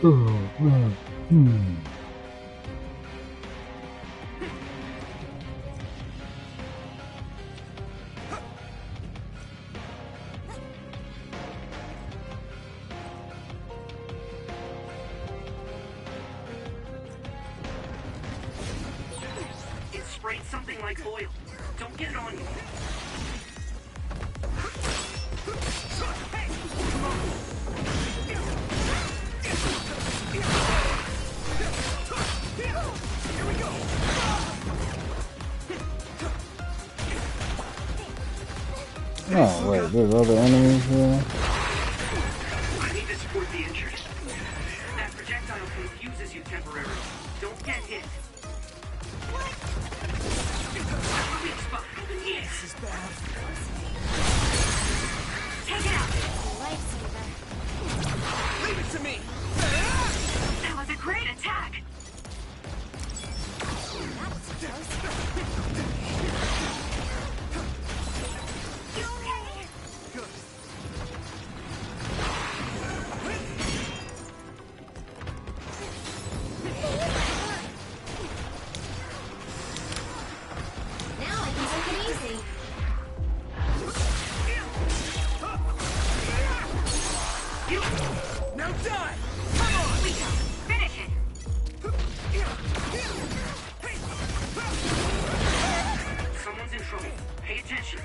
It sprayed something like oil. Don't get it on you. Oh, wait, there's other enemies here? I need to support the injured. That projectile confuses you temporarily. Don't get hit. Weak spot. Yes. This is bad. Take it out. Lifesaver. Leave it to me. That was a great attack. You okay? Good. Now I can take it easy. Now die! Come on! Lisa, finish it! Someone's in trouble. Pay attention.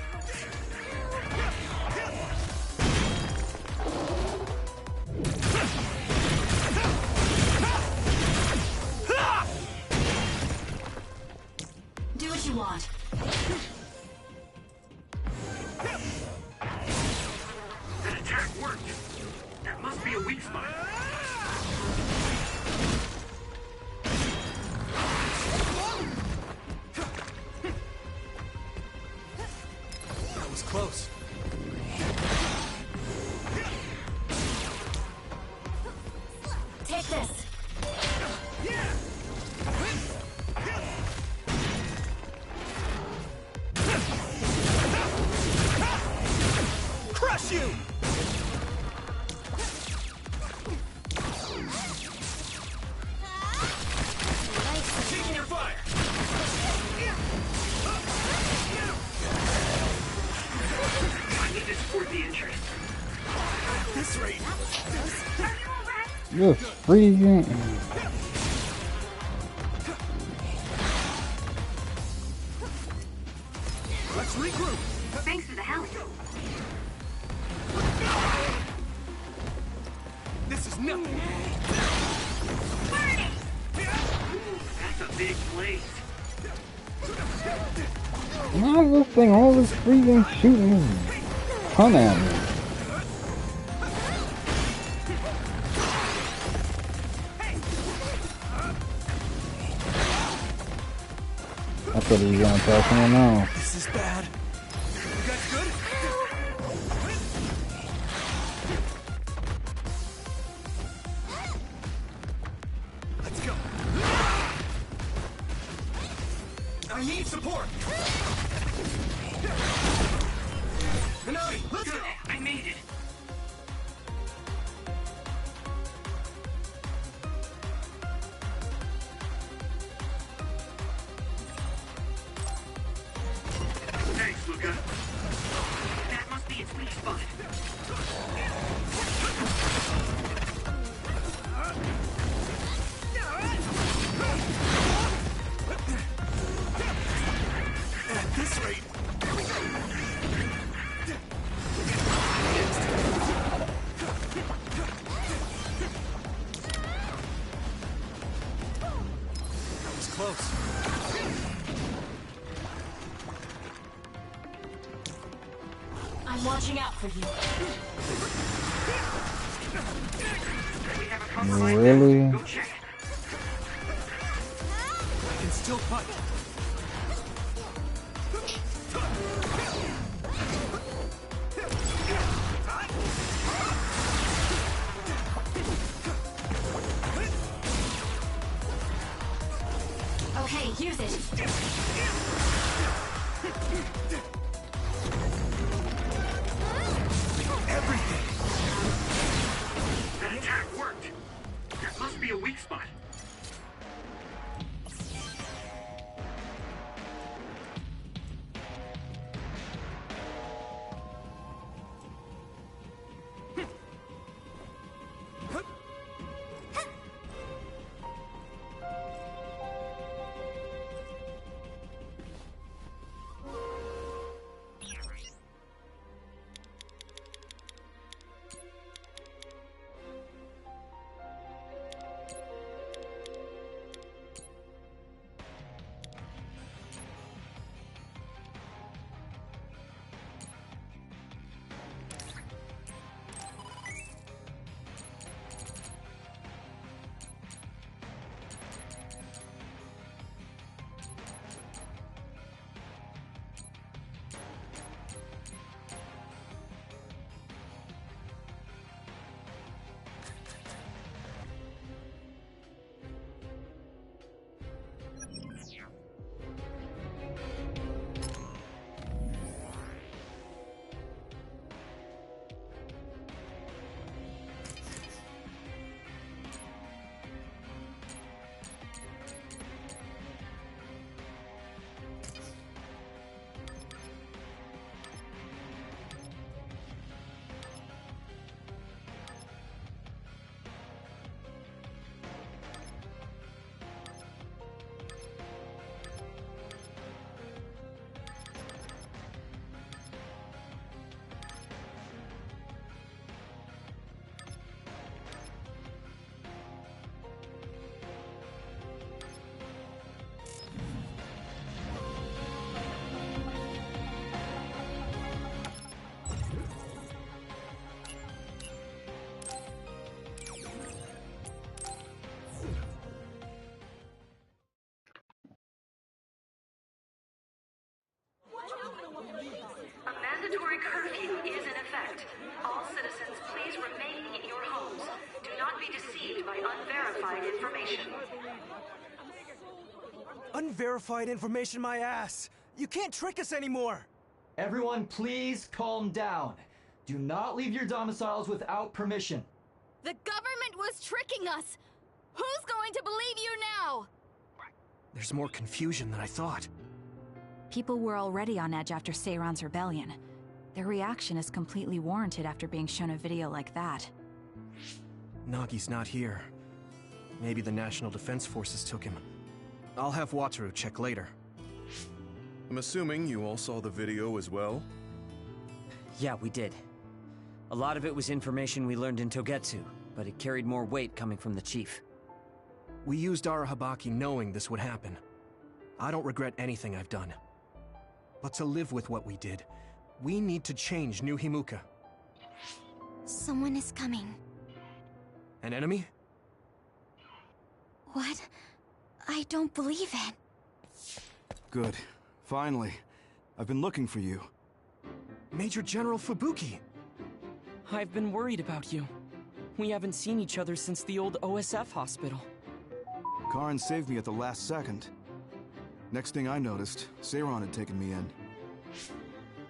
Do what you want. That attack worked. That must be a weak spot. That was close. Take this. Crush you! Taking your fire! I need to support the injured. At this rate, Are you alright? You're freezing. let's regroup. Thanks for the help. This is nothing. Burn it! That's a big blaze. Why is this thing always freezing shooting ton at me? I thought he was gonna try someone else. This is bad. You guys good? Let's go. I need support. Minami, let's Good. go. I made it. Thanks, Luca. That must be its weak spot. At this rate, that was close. I'm watching out for you. We have a compromise. Really? Go check. I can still fight. Okay, use it. Everything. That attack worked. That by unverified information. Unverified information, my ass! You can't trick us anymore! Everyone, please calm down. Do not leave your domiciles without permission. The government was tricking us! Who's going to believe you now? There's more confusion than I thought. People were already on edge after Seiron's rebellion. Their reaction is completely warranted after being shown a video like that. Nagi's not here. Maybe the National Defense Forces took him. I'll have Wataru check later. I'm assuming you all saw the video as well? Yeah, we did. A lot of it was information we learned in Togetsu, but it carried more weight coming from the chief. We used Arahabaki knowing this would happen. I don't regret anything I've done. But to live with what we did, we need to change New Himuka. Someone is coming. An enemy? What? I don't believe it. Good. Finally. I've been looking for you. Major General Fubuki! I've been worried about you. We haven't seen each other since the old OSF hospital. Karin saved me at the last second. Next thing I noticed, Seiron had taken me in.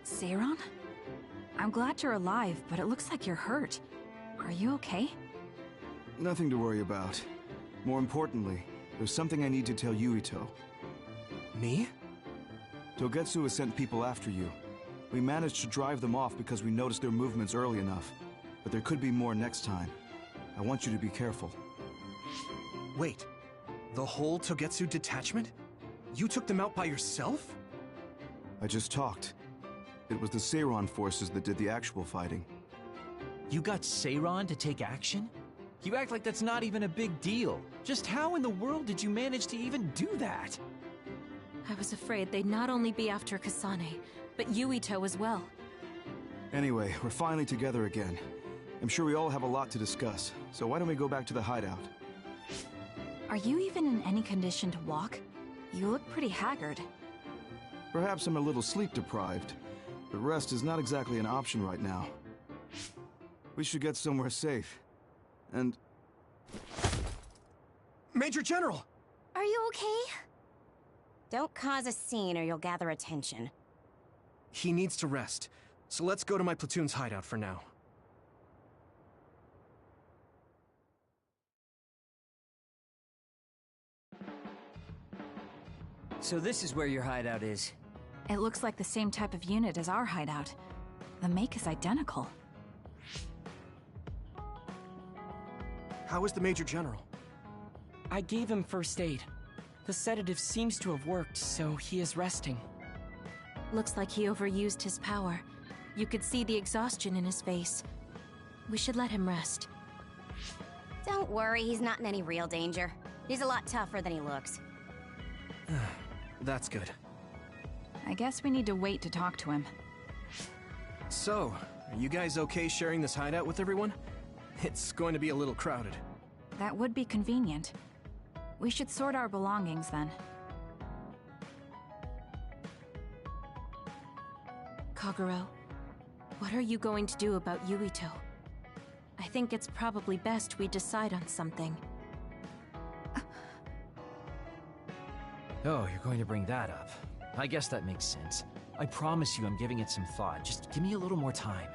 Seiron? I'm glad you're alive, but it looks like you're hurt. Are you okay? Nothing to worry about. More importantly, there's something I need to tell Yuito. Me? Togetsu has sent people after you. We managed to drive them off because we noticed their movements early enough. But there could be more next time. I want you to be careful. Wait. The whole Togetsu detachment? You took them out by yourself? I just talked. It was the Seiron forces that did the actual fighting. You got Seiron to take action? You act like that's not even a big deal. Just how in the world did you manage to even do that? I was afraid they'd not only be after Kasane, but Yuito as well. Anyway, we're finally together again. I'm sure we all have a lot to discuss, so why don't we go back to the hideout? Are you even in any condition to walk? You look pretty haggard. Perhaps I'm a little sleep-deprived, but rest is not exactly an option right now. We should get somewhere safe. And... Major General! Are you okay? Don't cause a scene or you'll gather attention. He needs to rest, so let's go to my platoon's hideout for now. So this is where your hideout is. It looks like the same type of unit as our hideout. The make is identical. How is the Major General? I gave him first aid. The sedative seems to have worked, so he is resting. Looks like he overused his power. You could see the exhaustion in his face. We should let him rest. Don't worry, he's not in any real danger. He's a lot tougher than he looks. That's good. I guess we need to wait to talk to him. So, are you guys okay sharing this hideout with everyone? It's going to be a little crowded. That would be convenient. We should sort our belongings then. Kagero, what are you going to do about Yuito? I think it's probably best we decide on something. Oh, you're going to bring that up. I guess that makes sense. I promise you I'm giving it some thought. Just give me a little more time.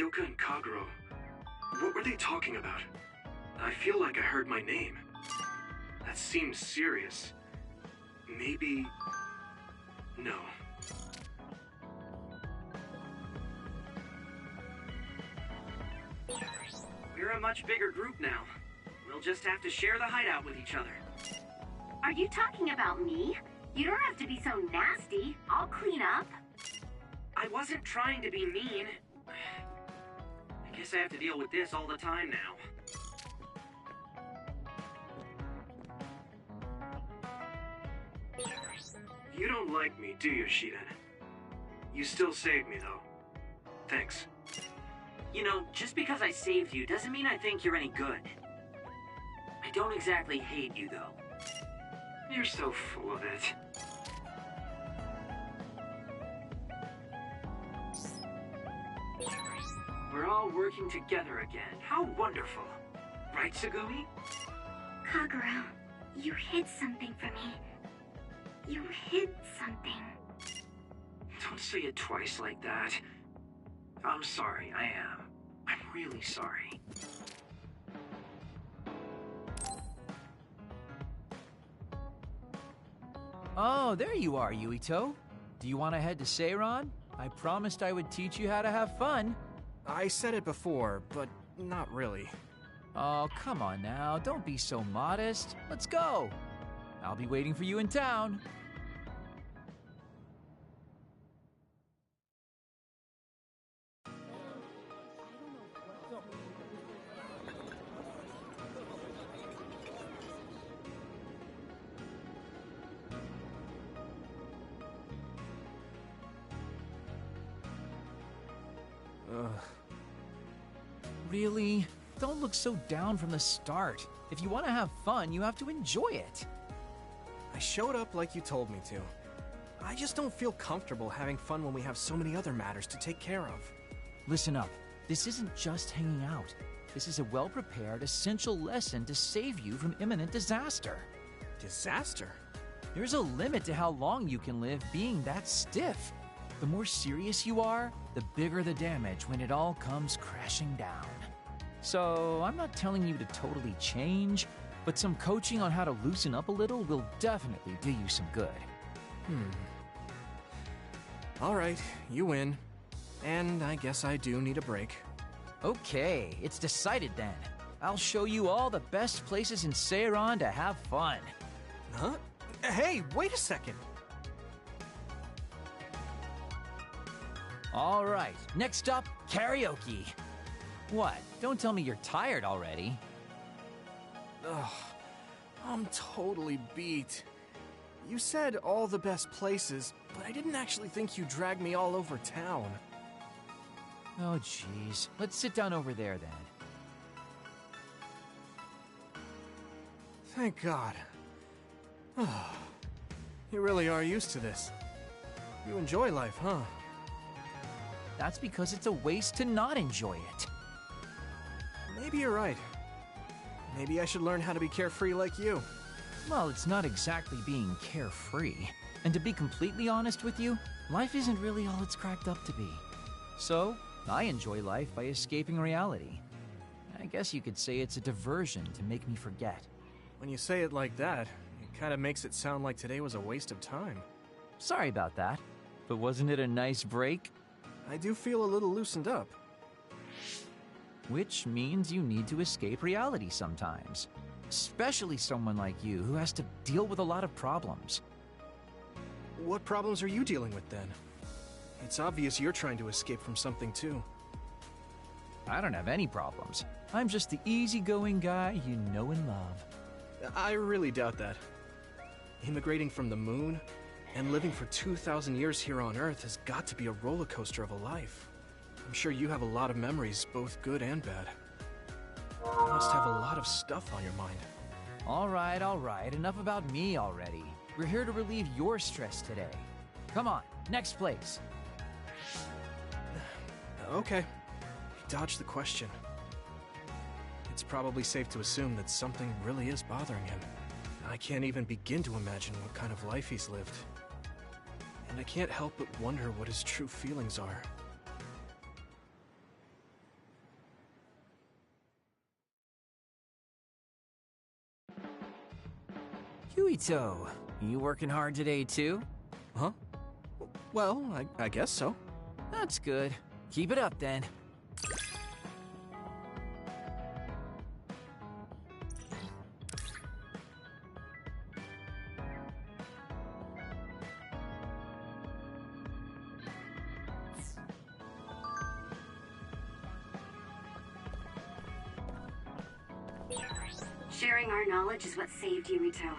Kyoka and Kagero, what were they talking about? I feel like I heard my name. That seems serious. Maybe... no. We're a much bigger group now. We'll just have to share the hideout with each other. I Are you talking about me? You don't have to be so nasty. I'll clean up. I wasn't trying to be mean. I guess I have to deal with this all the time now. You don't like me, do you, Shiden? You still saved me, though. Thanks. You know, just because I saved you doesn't mean I think you're any good. I don't exactly hate you, though. You're so full of it. We're all working together again. How wonderful. Right, Tsugumi? Kagero, you hid something from me. You hid something. Don't say it twice like that. I'm sorry, I am. I'm really sorry. Oh, there you are, Yuito. Do you want to head to Seiron? I promised I would teach you how to have fun. I said it before, but not really. Oh, come on now. Don't be so modest. Let's go. I'll be waiting for you in town. Really? Don't look so down from the start. If you want to have fun, you have to enjoy it. I showed up like you told me to. I just don't feel comfortable having fun when we have so many other matters to take care of. Listen up. This isn't just hanging out. This is a well-prepared, essential lesson to save you from imminent disaster. Disaster? There's a limit to how long you can live being that stiff. The more serious you are, the bigger the damage when it all comes crashing down. So, I'm not telling you to totally change, but some coaching on how to loosen up a little will definitely do you some good. Alright, you win. And I guess I do need a break. Okay, it's decided then. I'll show you all the best places in Seiron to have fun. Huh? Hey, wait a second! All right, next up, karaoke. What? Don't tell me you're tired already. Ugh, I'm totally beat. You said all the best places, but I didn't actually think you dragged me all over town. Oh, jeez. Let's sit down over there, then. Thank God. You really are used to this. You enjoy life, huh? That's because it's a waste to not enjoy it. Maybe you're right. Maybe I should learn how to be carefree like you. Well, it's not exactly being carefree. And to be completely honest with you, life isn't really all it's cracked up to be. So, I enjoy life by escaping reality. I guess you could say it's a diversion to make me forget. When you say it like that, it kind of makes it sound like today was a waste of time. Sorry about that, but wasn't it a nice break? I do feel a little loosened up. Which means you need to escape reality sometimes. Especially someone like you who has to deal with a lot of problems. What problems are you dealing with then? It's obvious you're trying to escape from something too. I don't have any problems. I'm just the easygoing guy you know and love. I really doubt that. Immigrating from the moon and living for 2,000 years here on Earth has got to be a roller coaster of a life. I'm sure you have a lot of memories, both good and bad. You must have a lot of stuff on your mind. All right. Enough about me already. We're here to relieve your stress today. Come on, next place. Okay. Dodge the question. It's probably safe to assume that something really is bothering him. I can't even begin to imagine what kind of life he's lived. And I can't help but wonder what his true feelings are. Yuito, you working hard today too? Huh? Well, I guess so. That's good. Keep it up then. Sharing our knowledge is what saved Yuito.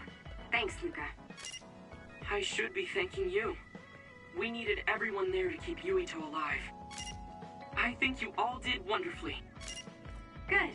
Thanks, Luca. I should be thanking you. We needed everyone there to keep Yuito alive. I think you all did wonderfully. Good.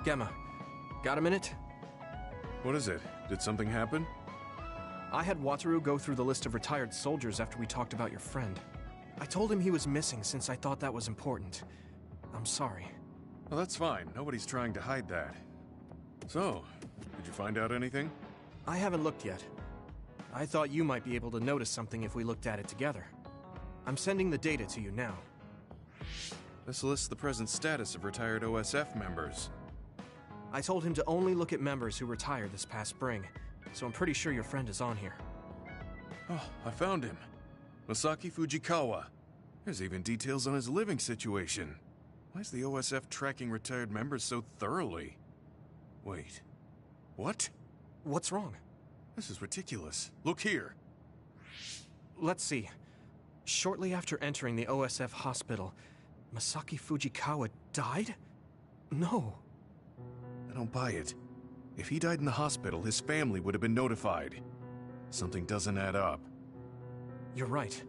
Gemma, got a minute? What is it? Did something happen? I had Wataru go through the list of retired soldiers after we talked about your friend. I told him he was missing since I thought that was important. I'm sorry. Well, that's fine. Nobody's trying to hide that. So, did you find out anything? I haven't looked yet. I thought you might be able to notice something if we looked at it together. I'm sending the data to you now. This lists the present status of retired OSF members. I told him to only look at members who retired this past spring, so I'm pretty sure your friend is on here. Oh, I found him. Masaki Fujikawa. There's even details on his living situation. Why is the OSF tracking retired members so thoroughly? Wait. What? What's wrong? This is ridiculous. Look here. Let's see. Shortly after entering the OSF hospital, Masaki Fujikawa died? No. I don't buy it. If he died in the hospital, his family would have been notified. Something doesn't add up. You're right.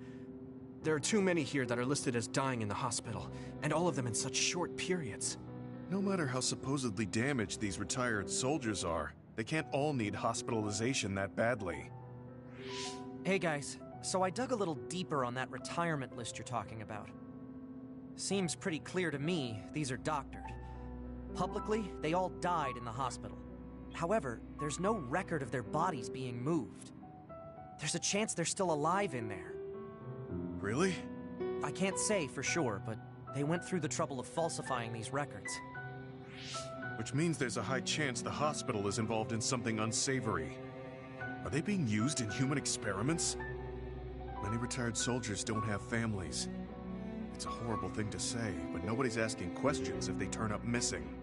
There are too many here that are listed as dying in the hospital, and all of them in such short periods. No matter how supposedly damaged these retired soldiers are, they can't all need hospitalization that badly. Hey guys, so I dug a little deeper on that retirement list you're talking about. Seems pretty clear to me these are doctored. Publicly, they all died in the hospital. However, there's no record of their bodies being moved. There's a chance they're still alive in there. Really? I can't say for sure, but they went through the trouble of falsifying these records. Which means there's a high chance the hospital is involved in something unsavory. Are they being used in human experiments? Many retired soldiers don't have families. It's a horrible thing to say, but nobody's asking questions if they turn up missing.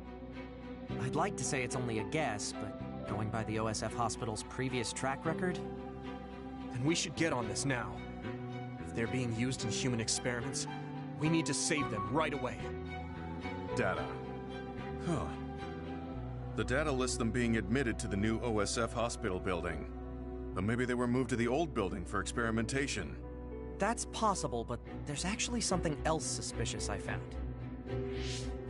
I'd like to say it's only a guess, but going by the OSF hospital's previous track record... Then we should get on this now. If they're being used in human experiments, we need to save them right away. Data. Huh. The data lists them being admitted to the new OSF hospital building. But maybe they were moved to the old building for experimentation. That's possible, but there's actually something else suspicious I found.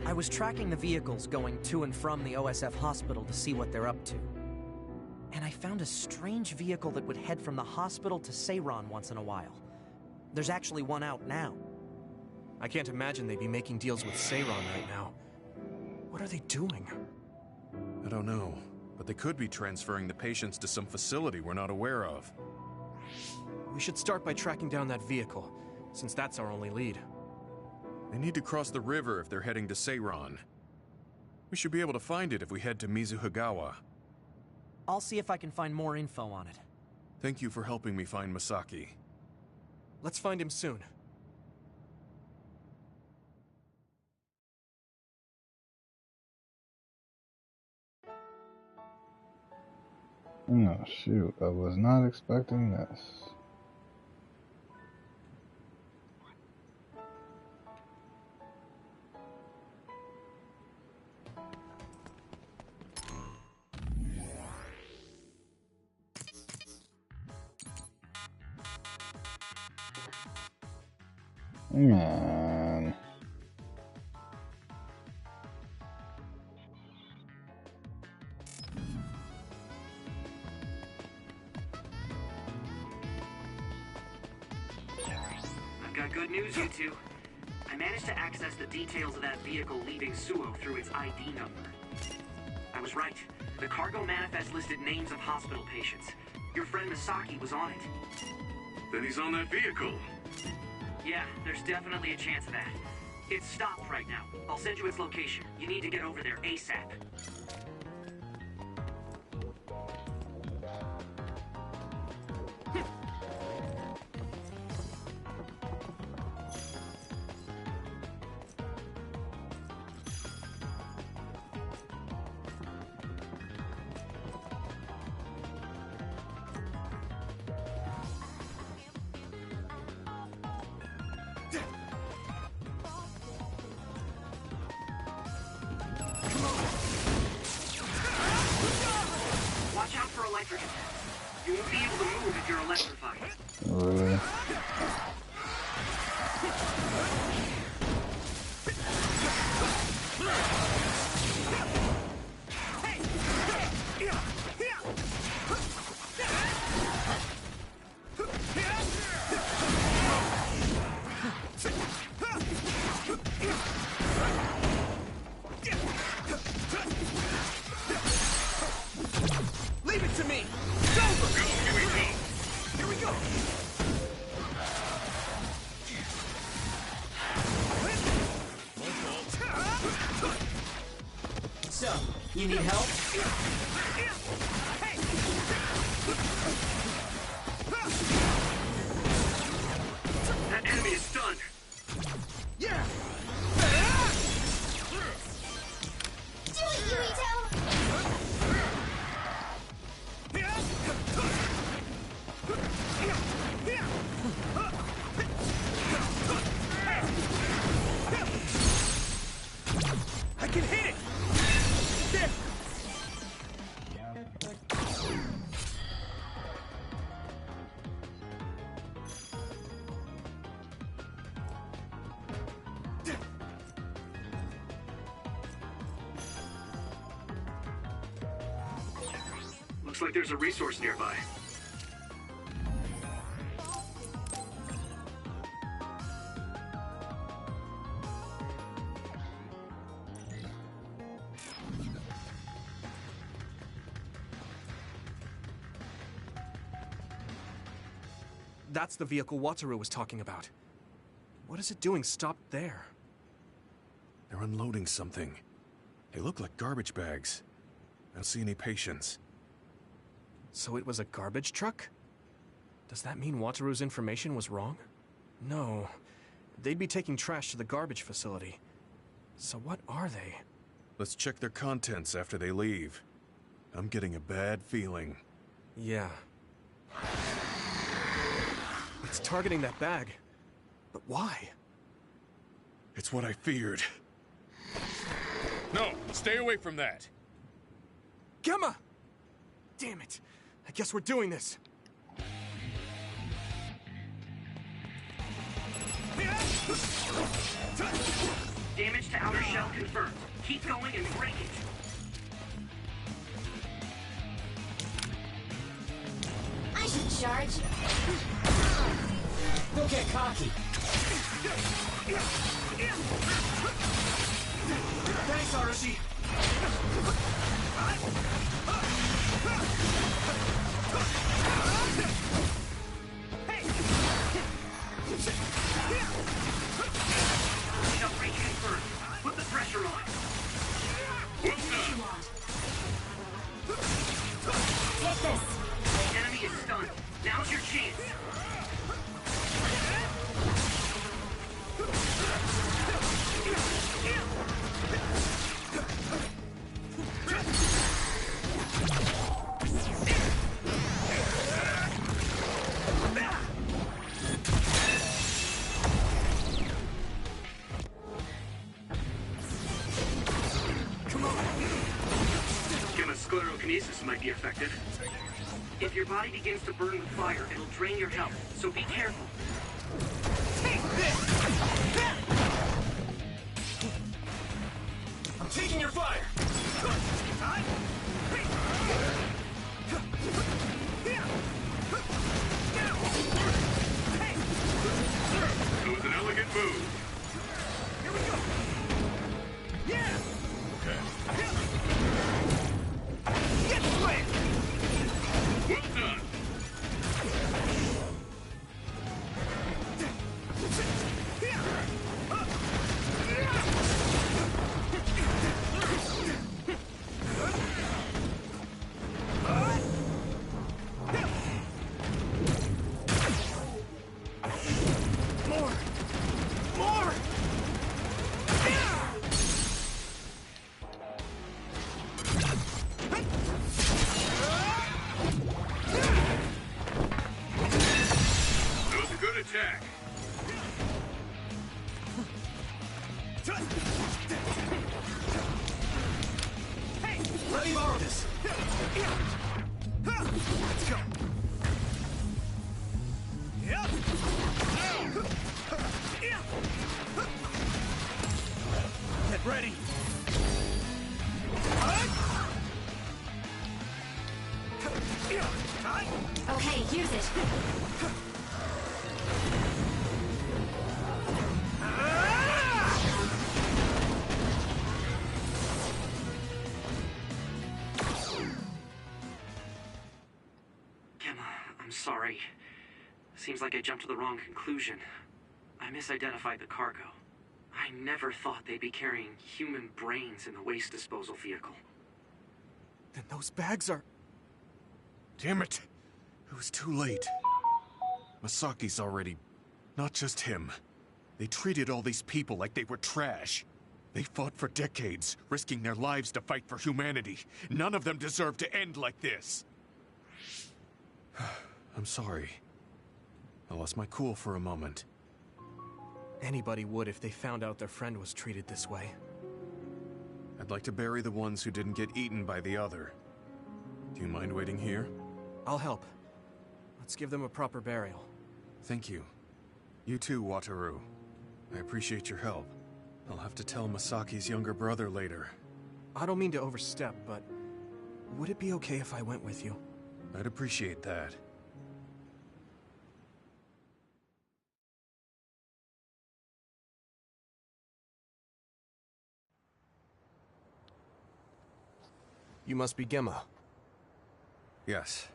I was tracking the vehicles going to and from the OSF hospital to see what they're up to. And I found a strange vehicle that would head from the hospital to Seiran once in a while. There's actually one out now. I can't imagine they'd be making deals with Seiran right now. What are they doing? I don't know, but they could be transferring the patients to some facility we're not aware of. We should start by tracking down that vehicle, since that's our only lead. They need to cross the river if they're heading to Seiran. We should be able to find it if we head to Mizuhigawa. I'll see if I can find more info on it. Thank you for helping me find Masaki. Let's find him soon. Oh shoot, I was not expecting this. Man. I've got good news, you two. I managed to access the details of that vehicle leaving Suo through its ID number. I was right. The cargo manifest listed names of hospital patients. Your friend Masaki was on it. Then he's on that vehicle. Yeah, there's definitely a chance of that. It's stopped right now. I'll send you its location. You need to get over there ASAP. Watch out for electric. You won't be able to move if you're electrified. Really? Leave it to me! Go, UET! Here we go! So, you need help? That enemy is stunned. Yeah! Do it, Yuito! I can hit it! There! Looks like there's a resource nearby. That's the vehicle Wataru was talking about. What is it doing stopped there? They're unloading something. They look like garbage bags. I don't see any patients. So it was a garbage truck? Does that mean Wataru's information was wrong? No. They'd be taking trash to the garbage facility. So what are they? Let's check their contents after they leave. I'm getting a bad feeling. Yeah. It's targeting that bag. But why? It's what I feared. No, stay away from that. Gemma! Damn it. I guess we're doing this. Damage to outer shell confirmed. Keep going and break it. I should charge. Don't get cocky. Thanks, Arashi. Enough breach confirmed. Put the pressure on. Take this. The enemy is stunned. Now's your chance. Sclerokinesis might be effective. If your body begins to burn with fire, it'll drain your health, so be careful. Take this! I'm taking your fire! That was an elegant move. Here we go! Yeah! Okay. Get slammed! Well done. More! More! That was a good attack. Hey, let me borrow this. Let's go. Get ready. Okay, use it. Gemma, I'm sorry. Seems like I jumped to the wrong conclusion. I misidentified the cargo. I never thought they'd be carrying human brains in the waste disposal vehicle. Then those bags are... Damn it! It was too late. Masaki's already... Not just him. They treated all these people like they were trash. They fought for decades, risking their lives to fight for humanity. None of them deserve to end like this. I'm sorry. I lost my cool for a moment. Anybody would if they found out their friend was treated this way. I'd like to bury the ones who didn't get eaten by the other. Do you mind waiting here? I'll help. Let's give them a proper burial. Thank you. You too, Wataru. I appreciate your help. I'll have to tell Masaki's younger brother later. I don't mean to overstep, but would it be okay if I went with you? I'd appreciate that. You must be Gemma. Yes.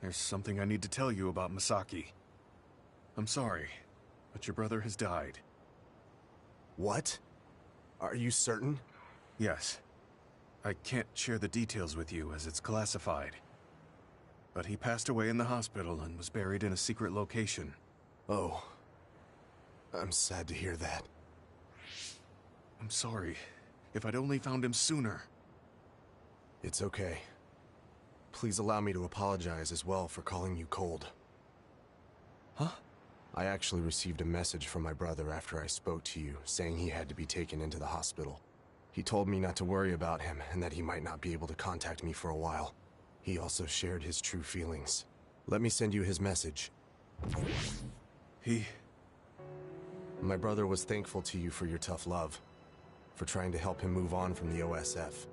There's something I need to tell you about Masaki. I'm sorry, but your brother has died. What? Are you certain? Yes. I can't share the details with you as it's classified. But he passed away in the hospital and was buried in a secret location. Oh. I'm sad to hear that. I'm sorry. If I'd only found him sooner. It's okay. Please allow me to apologize as well for calling you cold. Huh? I actually received a message from my brother after I spoke to you, saying he had to be taken into the hospital. He told me not to worry about him, and that he might not be able to contact me for a while. He also shared his true feelings. Let me send you his message. My brother was thankful to you for your tough love, for trying to help him move on from the OSF.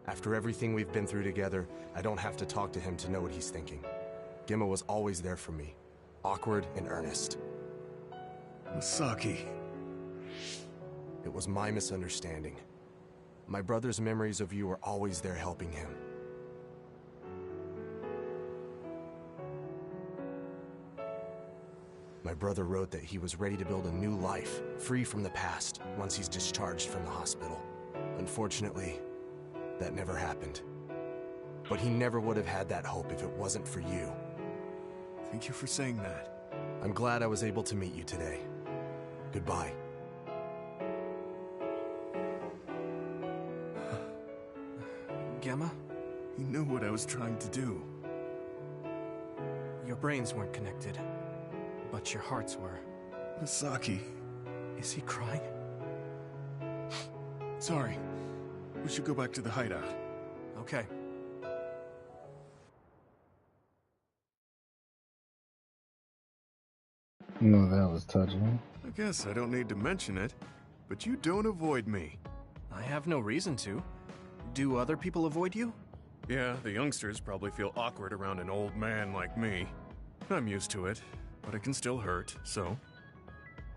After everything we've been through together, I don't have to talk to him to know what he's thinking. Gemma was always there for me, awkward and earnest. Misaki. It was my misunderstanding. My brother's memories of you were always there helping him. My brother wrote that he was ready to build a new life, free from the past, once he's discharged from the hospital. Unfortunately, that never happened. But he never would have had that hope if it wasn't for you. Thank you for saying that. I'm glad I was able to meet you today. Goodbye. Gemma? He knew what I was trying to do. Your brains weren't connected, but your hearts were. Misaki. Is he crying? Sorry. We should go back to the hideout. Okay. No, that was touching. I guess I don't need to mention it, but you don't avoid me. I have no reason to. Do other people avoid you? Yeah, the youngsters probably feel awkward around an old man like me. I'm used to it, but it can still hurt, so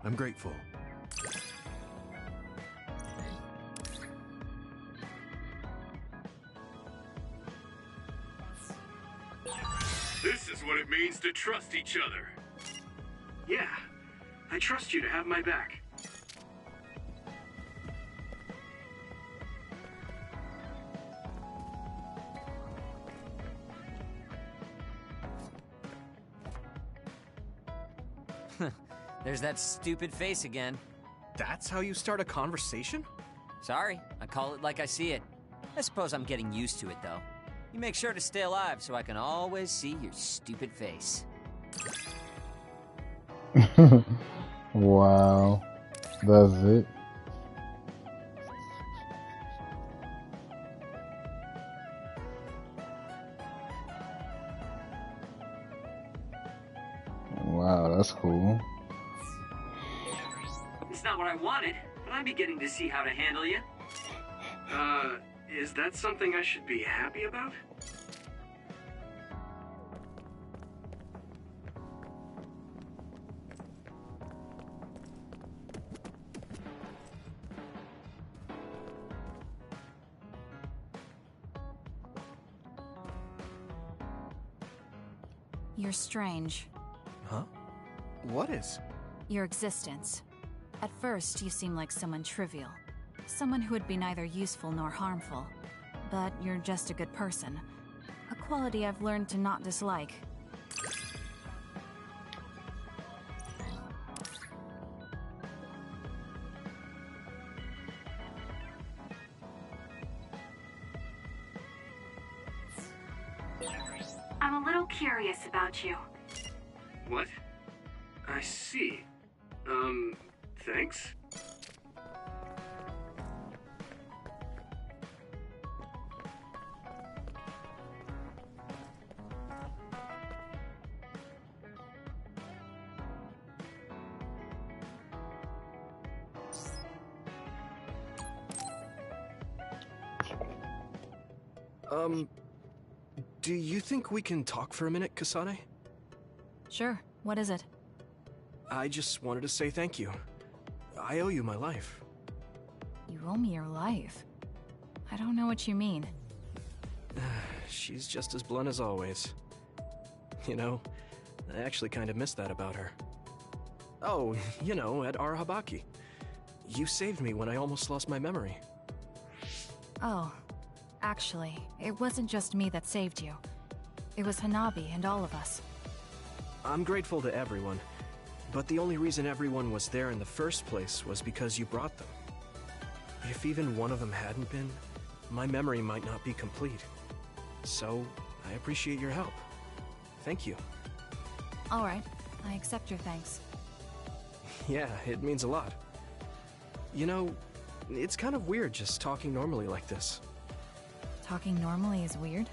I'm grateful. This is what it means to trust each other. Yeah, I trust you to have my back. There's that stupid face again. That's how you start a conversation? Sorry, I call it like I see it. I suppose I'm getting used to it, though. You make sure to stay alive so I can always see your stupid face. Wow. That's it. Wow, that's cool. It's not what I wanted, but I'm beginning to see how to handle you. Is that something I should be happy about? You're strange. Huh? What is? Your existence. At first, you seem like someone trivial. Someone who would be neither useful nor harmful. But you're just a good person. A quality I've learned to not dislike. I'm a little curious about you. What? I see. Thanks? Do you think we can talk for a minute, Kasane? Sure. What is it? I just wanted to say thank you. I owe you my life. You owe me your life. I don't know what you mean. She's just as blunt as always. You know, I actually kind of miss that about her. Oh, you know, at Arahabaki. You saved me when I almost lost my memory. Oh. Actually, it wasn't just me that saved you. It was Hanabi and all of us. I'm grateful to everyone, but the only reason everyone was there in the first place was because you brought them. If even one of them hadn't been, my memory might not be complete. So, I appreciate your help. Thank you. Alright, I accept your thanks. Yeah, it means a lot. You know, it's kind of weird just talking normally like this. Talking normally is weird?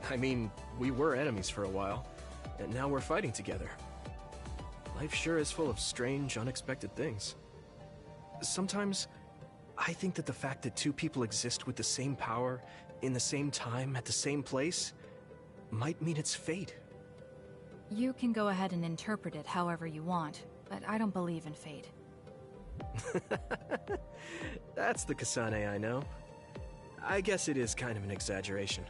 I mean, we were enemies for a while, and now we're fighting together. Life sure is full of strange, unexpected things. Sometimes, I think that the fact that two people exist with the same power, in the same time, at the same place, might mean it's fate. You can go ahead and interpret it however you want. but I don't believe in fate. That's the Kasane I know. I guess it is kind of an exaggeration.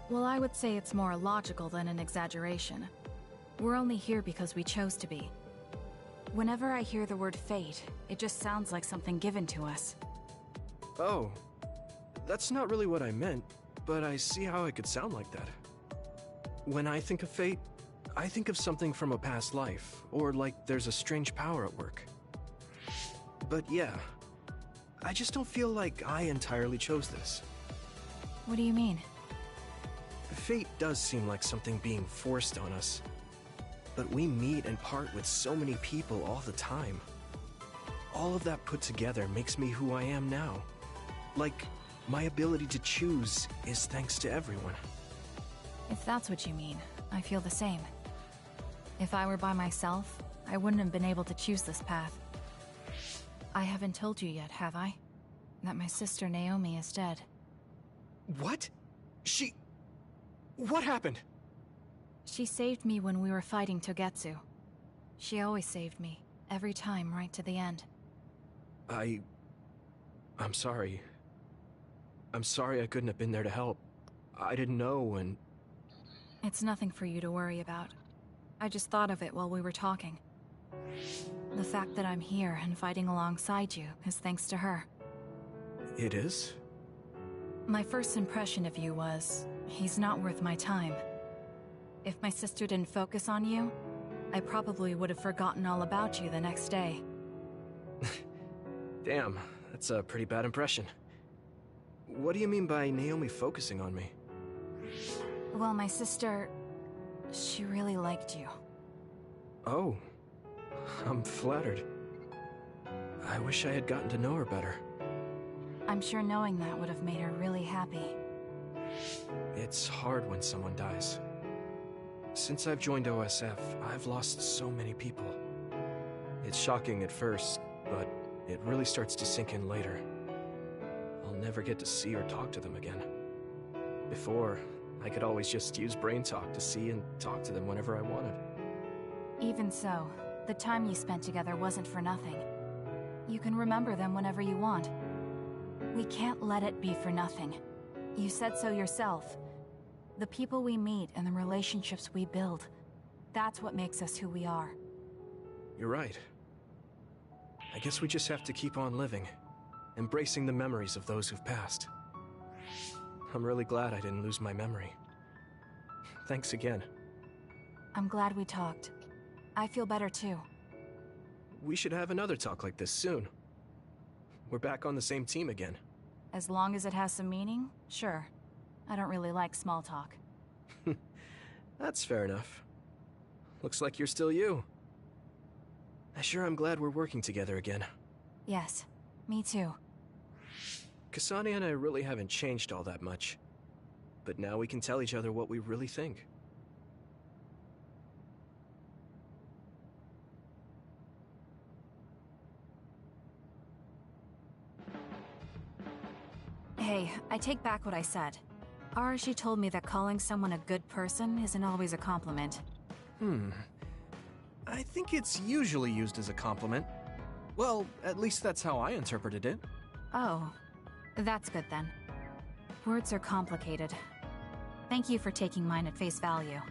Well, I would say it's more logical than an exaggeration. We're only here because we chose to be. Whenever I hear the word fate, it just sounds like something given to us. Oh, that's not really what I meant, but I see how it could sound like that. When I think of fate, I think of something from a past life, or like there's a strange power at work. But yeah, I just don't feel like I entirely chose this. What do you mean? Fate does seem like something being forced on us. But we meet and part with so many people all the time. All of that put together makes me who I am now. Like, my ability to choose is thanks to everyone. If that's what you mean, I feel the same. If I were by myself, I wouldn't have been able to choose this path. I haven't told you yet, have I? That my sister Naomi is dead. What? What happened? She saved me when we were fighting Togetsu. She always saved me, every time, right to the end. I'm sorry. I'm sorry I couldn't have been there to help. I didn't know and... It's nothing for you to worry about. I just thought of it while we were talking. The fact that I'm here and fighting alongside you is thanks to her. It is? My first impression of you was, he's not worth my time. If my sister didn't focus on you, I probably would have forgotten all about you the next day. Damn, that's a pretty bad impression. What do you mean by Naomi focusing on me? Well, my sister... she really liked you. Oh, I'm flattered. I wish I had gotten to know her better. I'm sure knowing that would have made her really happy. It's hard when someone dies. Since I've joined OSF, I've lost so many people. It's shocking at first, but it really starts to sink in later. I'll never get to see or talk to them again. Before, I could always just use brain talk to see and talk to them whenever I wanted. Even so, the time you spent together wasn't for nothing. You can remember them whenever you want. We can't let it be for nothing. You said so yourself. The people we meet and the relationships we build, that's what makes us who we are. You're right. I guess we just have to keep on living, embracing the memories of those who've passed. I'm really glad I didn't lose my memory. Thanks again. I'm glad we talked. I feel better too. We should have another talk like this soon. We're back on the same team again. As long as it has some meaning, sure. I don't really like small talk. That's fair enough. Looks like you're still you. I sure am glad we're working together again. Yes, me too. Kasane and I really haven't changed all that much. But now we can tell each other what we really think. Hey, I take back what I said. Arashi told me that calling someone a good person isn't always a compliment. I think it's usually used as a compliment. Well, at least that's how I interpreted it. Oh, that's good then. Words are complicated. Thank you for taking mine at face value.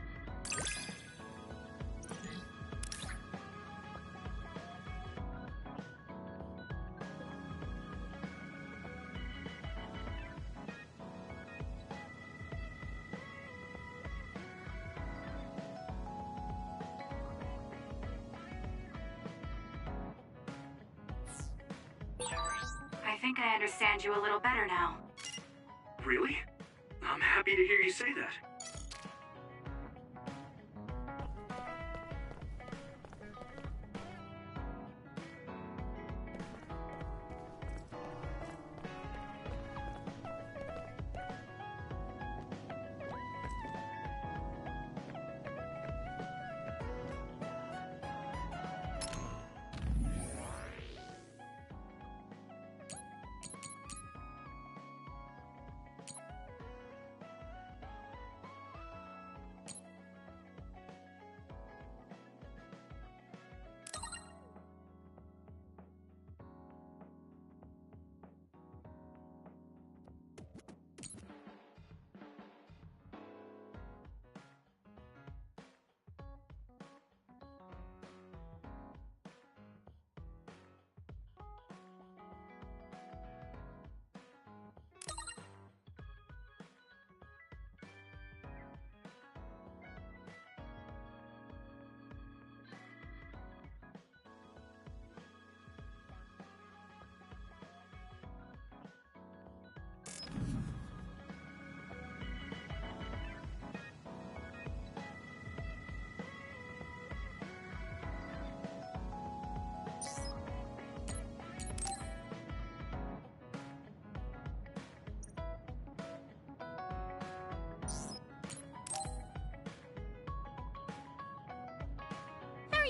I think I understand you a little better now. Really? I'm happy to hear you say that.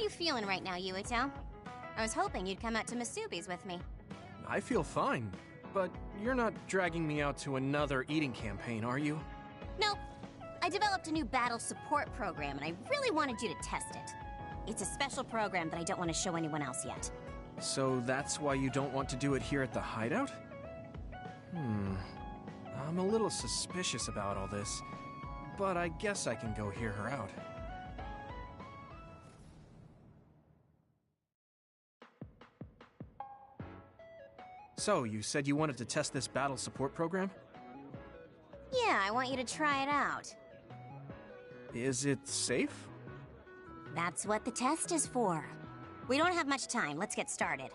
you feeling right now, Yuito? I was hoping you'd come out to Masubi's with me. I feel fine, but you're not dragging me out to another eating campaign, are you? Nope. I developed a new battle support program, and I really wanted you to test it. It's a special program that I don't want to show anyone else yet. So that's why you don't want to do it here at the hideout? I'm a little suspicious about all this, but I guess I can go hear her out. So, you said you wanted to test this battle support program? Yeah, I want you to try it out. Is it safe? That's what the test is for. We don't have much time. Let's get started.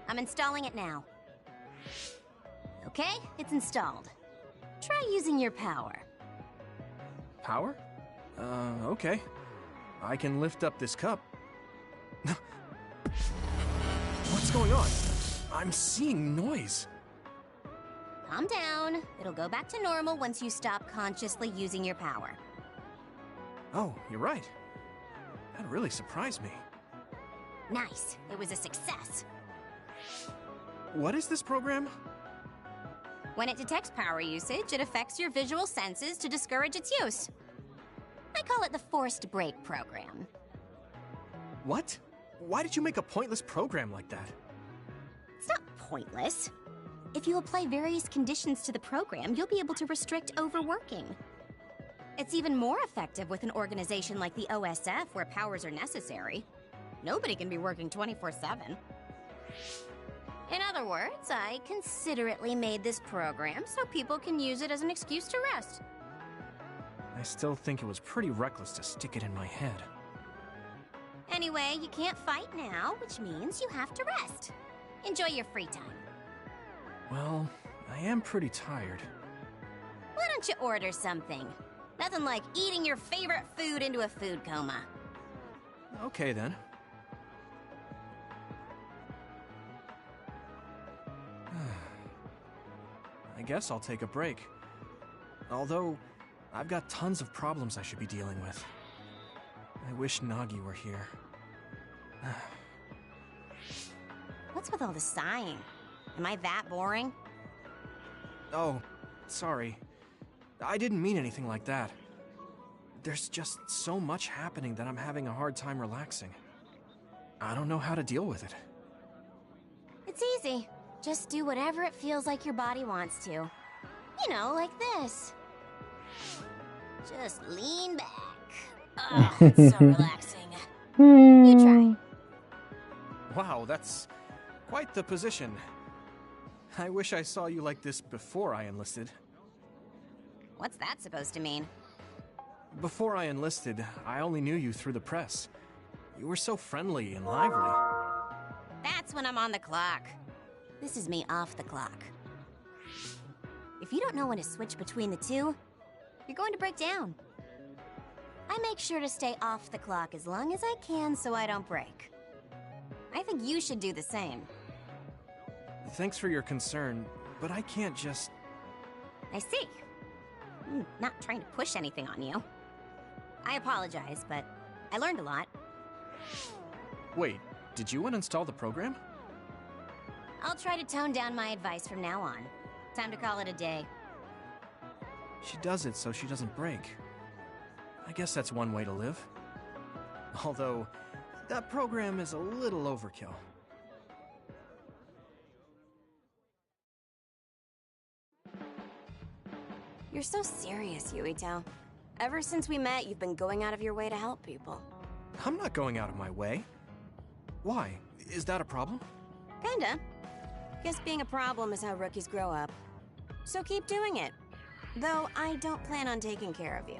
I'm installing it now. Okay, it's installed. Try using your power. Power? Okay. I can lift up this cup. What's going on? I'm seeing noise. Calm down. It'll go back to normal once you stop consciously using your power. Oh, you're right. That really surprised me. Nice. It was a success. What is this program? When it detects power usage, it affects your visual senses to discourage its use. I call it the forced break program. What? Why did you make a pointless program like that? It's not pointless. If you apply various conditions to the program, you'll be able to restrict overworking. It's even more effective with an organization like the OSF where powers are necessary. Nobody can be working 24/7. In other words, I considerately made this program so people can use it as an excuse to rest. I still think it was pretty reckless to stick it in my head. Anyway, you can't fight now, which means you have to rest. Enjoy your free time. Well, I am pretty tired. Why don't you order something? Nothing like eating your favorite food into a food coma. Okay then. I guess I'll take a break. Although, I've got tons of problems I should be dealing with. I wish Nagi were here. What's with all the sighing? Am I that boring? Oh, sorry. I didn't mean anything like that. There's just so much happening that I'm having a hard time relaxing. I don't know how to deal with it. It's easy. Just do whatever it feels like your body wants to. You know, like this. Just lean back. Oh, it's so relaxing. You try. Wow, that's quite the position. I wish I saw you like this before I enlisted. What's that supposed to mean? Before I enlisted, I only knew you through the press. You were so friendly and lively. That's when I'm on the clock. This is me off the clock. If you don't know when to switch between the two, you're going to break down. I make sure to stay off the clock as long as I can so I don't break. I think you should do the same. Thanks for your concern, but I can't just... I see. I'm not trying to push anything on you. I apologize, but I learned a lot. Wait, did you uninstall the program? I'll try to tone down my advice from now on. Time to call it a day. She does it so she doesn't break. I guess that's one way to live. Although, that program is a little overkill. You're so serious, Yuito. Ever since we met, you've been going out of your way to help people. I'm not going out of my way. Why? Is that a problem? Kinda. Guess being a problem is how rookies grow up. So keep doing it. Though I don't plan on taking care of you.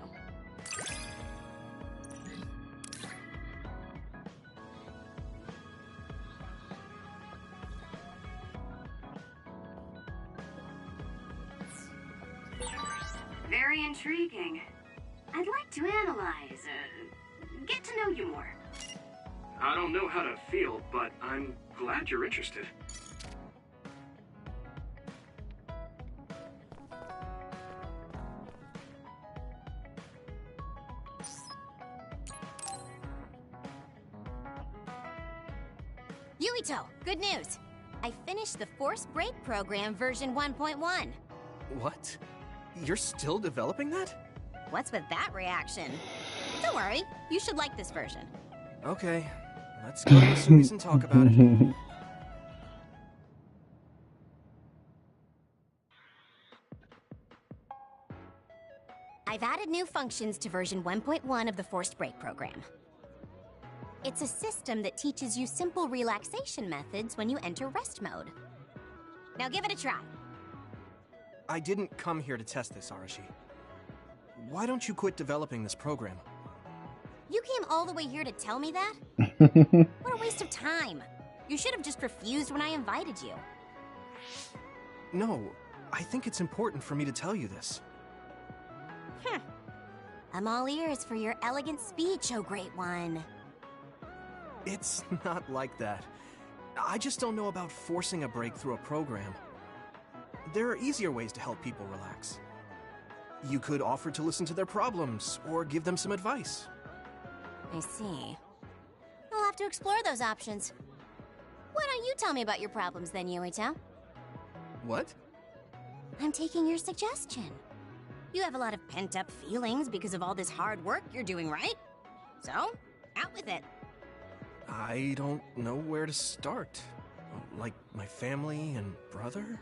Very intriguing. I'd like to analyze, get to know you more. I don't know how to feel, but I'm glad you're interested. Yuito, good news! I finished the Force Break program version 1.1. What? You're still developing that? What's with that reaction? Don't worry, you should like this version. Okay, let's go to Masubi's and talk about it. I've added new functions to version 1.1 of the Forced Break program. It's a system that teaches you simple relaxation methods when you enter rest mode. Now give it a try. I didn't come here to test this, Arashi. Why don't you quit developing this program? You came all the way here to tell me that? What a waste of time. You should have just refused when I invited you. No, I think it's important for me to tell you this. I'm all ears for your elegant speech, oh great one. It's not like that. I just don't know about forcing a break through a program. There are easier ways to help people relax. You could offer to listen to their problems, or give them some advice. I see. I'll have to explore those options. Why don't you tell me about your problems then, Yuito? What? I'm taking your suggestion. You have a lot of pent-up feelings because of all this hard work you're doing, right? So, out with it. I don't know where to start. Like my family and brother?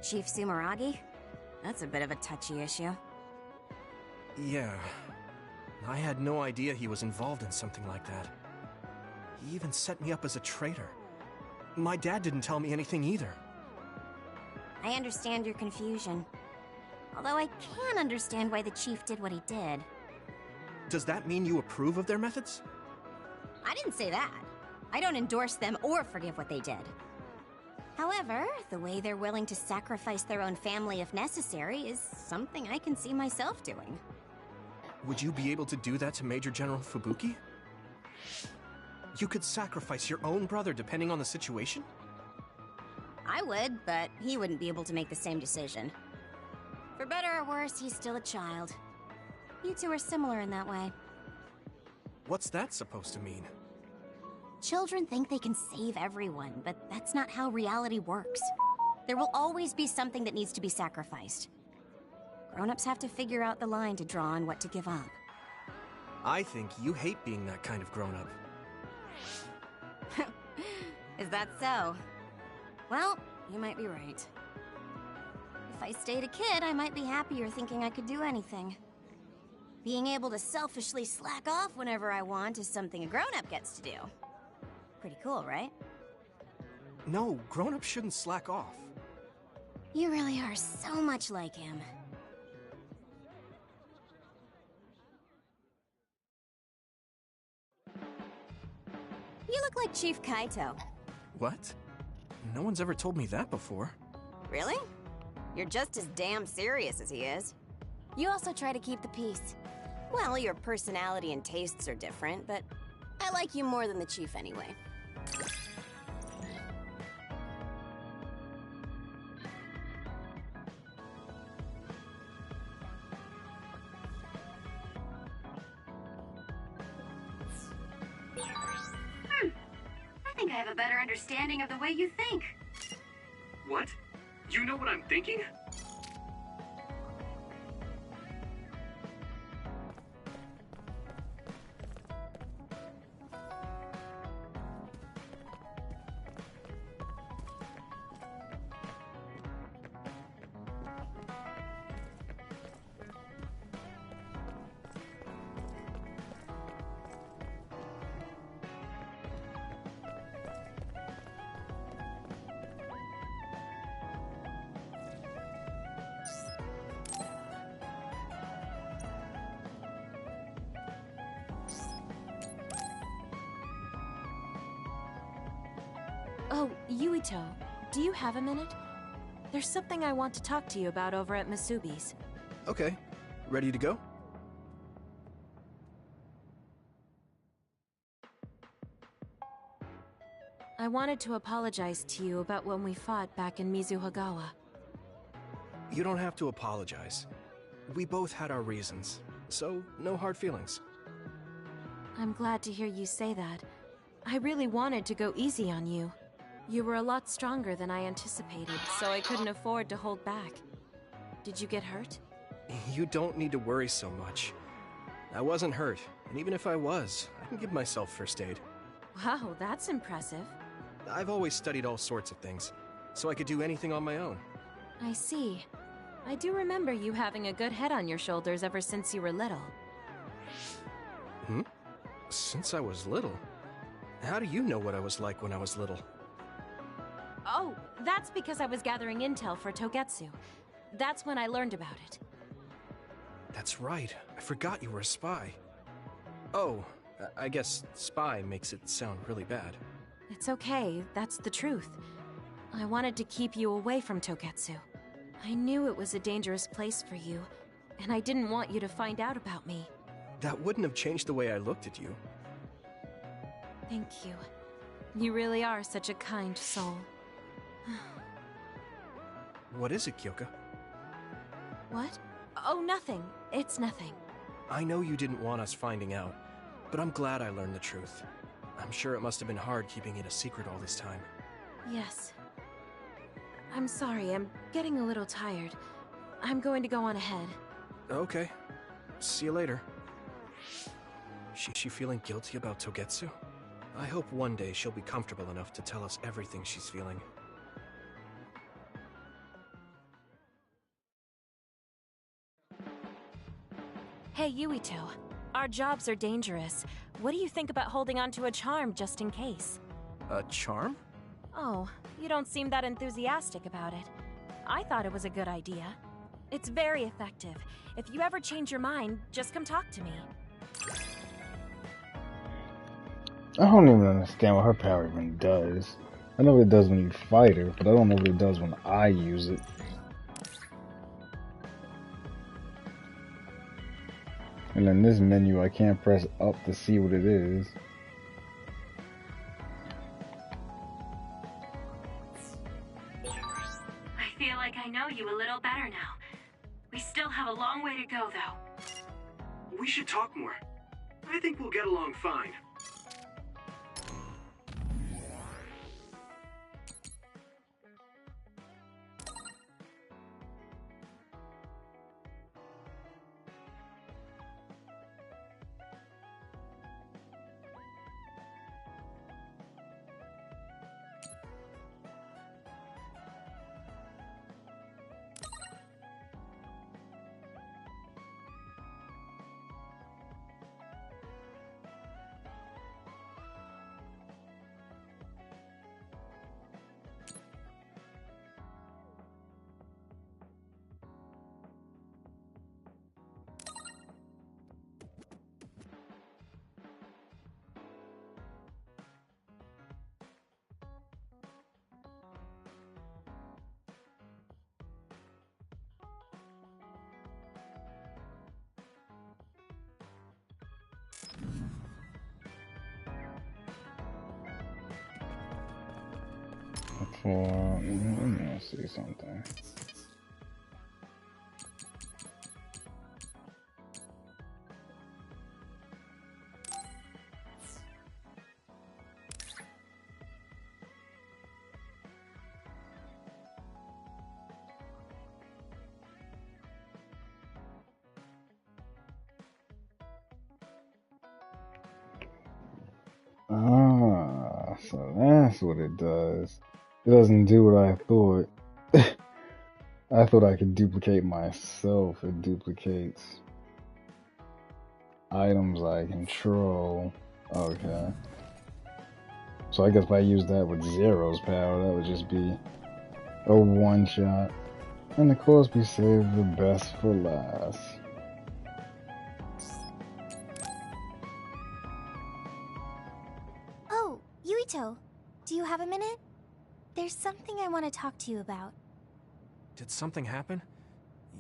Chief Sumeragi? That's a bit of a touchy issue. Yeah. I had no idea he was involved in something like that. He even set me up as a traitor. My dad didn't tell me anything either. I understand your confusion. Although I can understand why the chief did what he did. Does that mean you approve of their methods? I didn't say that. I don't endorse them or forgive what they did. However, the way they're willing to sacrifice their own family if necessary is something I can see myself doing. Would you be able to do that to Major General Fubuki? You could sacrifice your own brother depending on the situation? I would, but he wouldn't be able to make the same decision. For better or worse, he's still a child. You two are similar in that way. What's that supposed to mean? Children think they can save everyone, but that's not how reality works. There will always be something that needs to be sacrificed. Grown-ups have to figure out the line to draw on what to give up. I think you hate being that kind of grown-up. Is that so? Well, you might be right. If I stayed a kid, I might be happier thinking I could do anything. Being able to selfishly slack off whenever I want is something a grown-up gets to do. Pretty cool, right? No, grown-ups shouldn't slack off. You really are so much like him. You look like Chief Kaito. What? No one's ever told me that before. Really? You're just as damn serious as he is. You also try to keep the peace. Well, your personality and tastes are different, but I like you more than the Chief anyway. I think I have a better understanding of the way you think. What? You know what I'm thinking? Oh, Yuito, do you have a minute? There's something I want to talk to you about over at Masubi's. Okay. Ready to go? I wanted to apologize to you about when we fought back in Mizuhagawa. You don't have to apologize. We both had our reasons, so no hard feelings. I'm glad to hear you say that. I really wanted to go easy on you. You were a lot stronger than I anticipated, so I couldn't afford to hold back. Did you get hurt? You don't need to worry so much. I wasn't hurt, and even if I was, I can give myself first aid. Wow, that's impressive. I've always studied all sorts of things, so I could do anything on my own. I see. I do remember you having a good head on your shoulders ever since you were little. Hmm? Since I was little? How do you know what I was like when I was little? Oh, that's because I was gathering intel for Togetsu. That's when I learned about it. That's right. I forgot you were a spy. Oh, I guess spy makes it sound really bad. It's okay, that's the truth. I wanted to keep you away from Togetsu. I knew it was a dangerous place for you, and I didn't want you to find out about me. That wouldn't have changed the way I looked at you. Thank you. You really are such a kind soul. What is it, Kyoka? What? Oh, nothing. It's nothing. I know you didn't want us finding out, but I'm glad I learned the truth. I'm sure it must have been hard keeping it a secret all this time. Yes. I'm sorry, I'm getting a little tired. I'm going to go on ahead. Okay. See you later. Is she feeling guilty about Togetsu? I hope one day she'll be comfortable enough to tell us everything she's feeling. Hey, Yuito. Our jobs are dangerous. What do you think about holding onto a charm just in case? A charm? Oh, you don't seem that enthusiastic about it. I thought it was a good idea. It's very effective. If you ever change your mind, just come talk to me. I don't even understand what her power even does. I know what it does when you fight her, but I don't know what it does when I use it. And in this menu, I can't press up to see what it is. I feel like I know you a little better now. We still have a long way to go, though. We should talk more. I think we'll get along fine. Let me see something. Ah, so that's what it does. It doesn't do what I thought. I thought I could duplicate myself. It duplicates items I control. Okay. So I guess if I use that with Zero's power, that would just be a one-shot. And of course we save the best for last. Oh, Yuito, do you have a minute? There's something I want to talk to you about. Did something happen?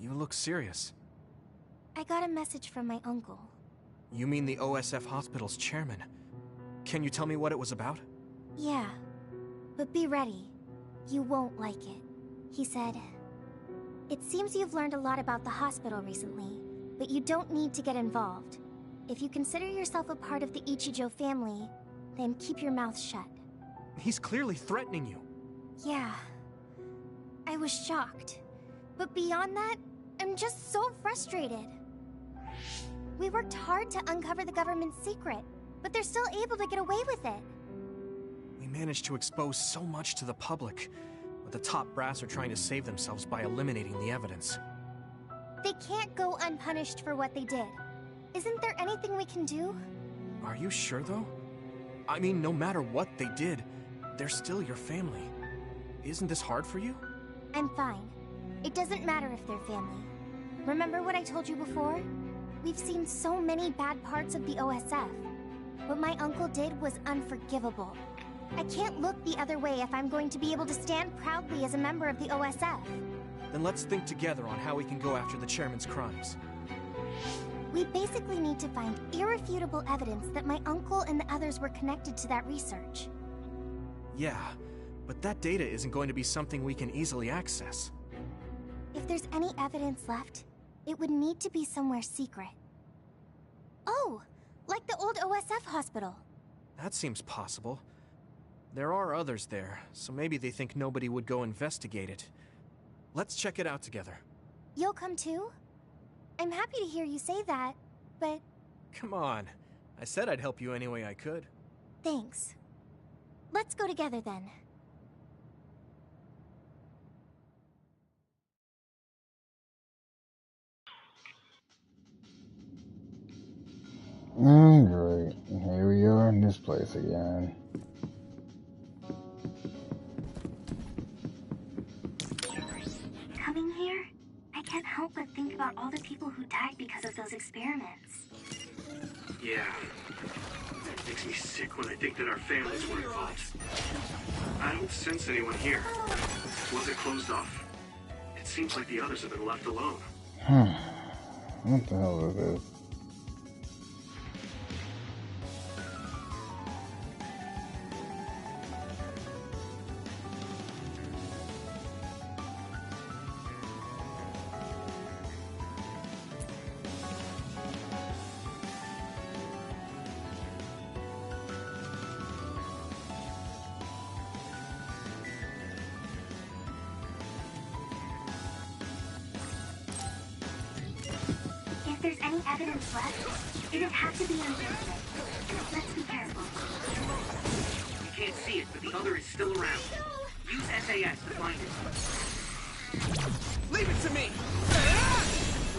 You look serious. I got a message from my uncle. You mean the OSF Hospital's chairman? Can you tell me what it was about? Yeah, but be ready. You won't like it. He said, "It seems you've learned a lot about the hospital recently, but you don't need to get involved. If you consider yourself a part of the Ichijo family, Then keep your mouth shut. He's clearly threatening you. Yeah. I was shocked. But beyond that, I'm just so frustrated. We worked hard to uncover the government's secret, but they're still able to get away with it. We managed to expose so much to the public, but the top brass are trying to save themselves by eliminating the evidence. They can't go unpunished for what they did. Isn't there anything we can do? Are you sure, though? I mean, no matter what they did, they're still your family. Isn't this hard for you? I'm fine. It doesn't matter if they're family. Remember what I told you before? We've seen so many bad parts of the OSF. What my uncle did was unforgivable. I can't look the other way if I'm going to be able to stand proudly as a member of the OSF. Then let's think together on how we can go after the chairman's crimes. We basically need to find irrefutable evidence that my uncle and the others were connected to that research. Yeah, but that data isn't going to be something we can easily access. If there's any evidence left, it would need to be somewhere secret. Oh, like the old OSF hospital. That seems possible. There are others there, so maybe they think nobody would go investigate it. Let's check it out together. You'll come too? I'm happy to hear you say that, but... Come on. I said I'd help you any way I could. Thanks. Let's go together then. Great. Here we are in this place again. Coming here, I can't help but think about all the people who died because of those experiments. Yeah. It makes me sick when I think that our families were involved. I don't sense anyone here. Was it closed off? It seems like the others have been left alone. What the hell is this? If there's any evidence left, it'd have to be on Tuesday. Let's be careful. You can't see it, but the other is still around. Use SAS to find it. Leave it to me!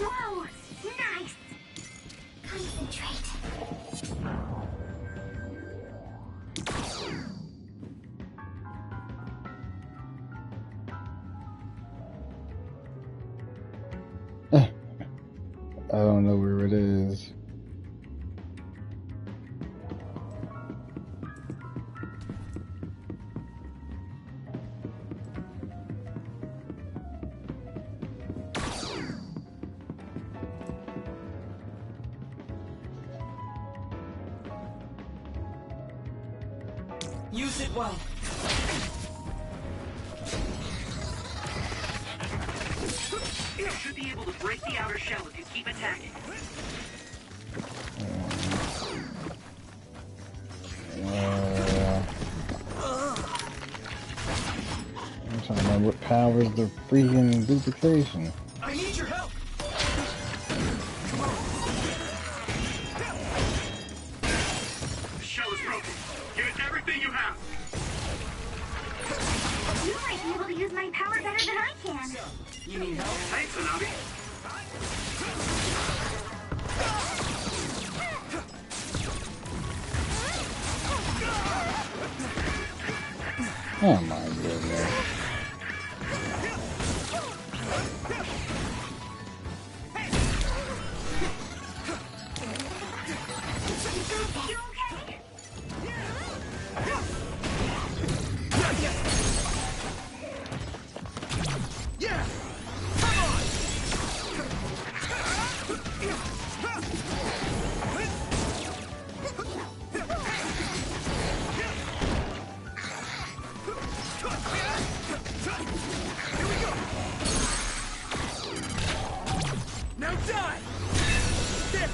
Whoa! Nice! Concentrate. I don't know where it is. Use it well. You should be able to break the outer shell if you keep attacking. I'm trying to remember what powers the freaking duplication. I need your help! The shell is broken. Give it everything you have. You might be able to use my power better than I can. You need help? Thanks, Anabi. Oh my goodness. You okay? Yeah! Come on! Here we go! Now die! There!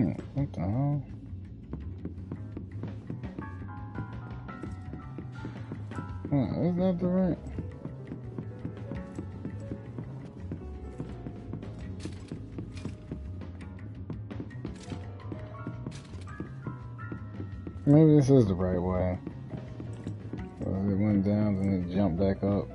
What the hell? Is that the right? Maybe this is the right way. So it went down and it jumped back up.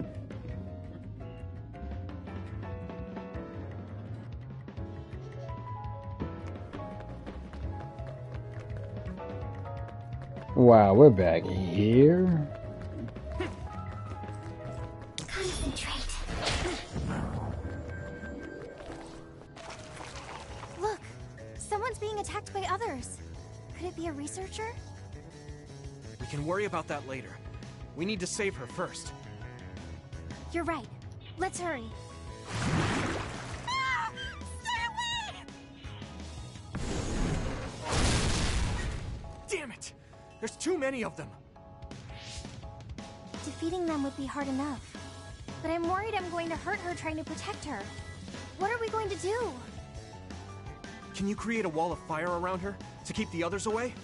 Wow, we're back here? Concentrate. Look, someone's being attacked by others. Could it be a researcher? We can worry about that later. We need to save her first. You're right. Let's hurry. Damn it! There's too many of them! Defeating them would be hard enough. But I'm worried I'm going to hurt her trying to protect her. What are we going to do? Can you create a wall of fire around her to keep the others away?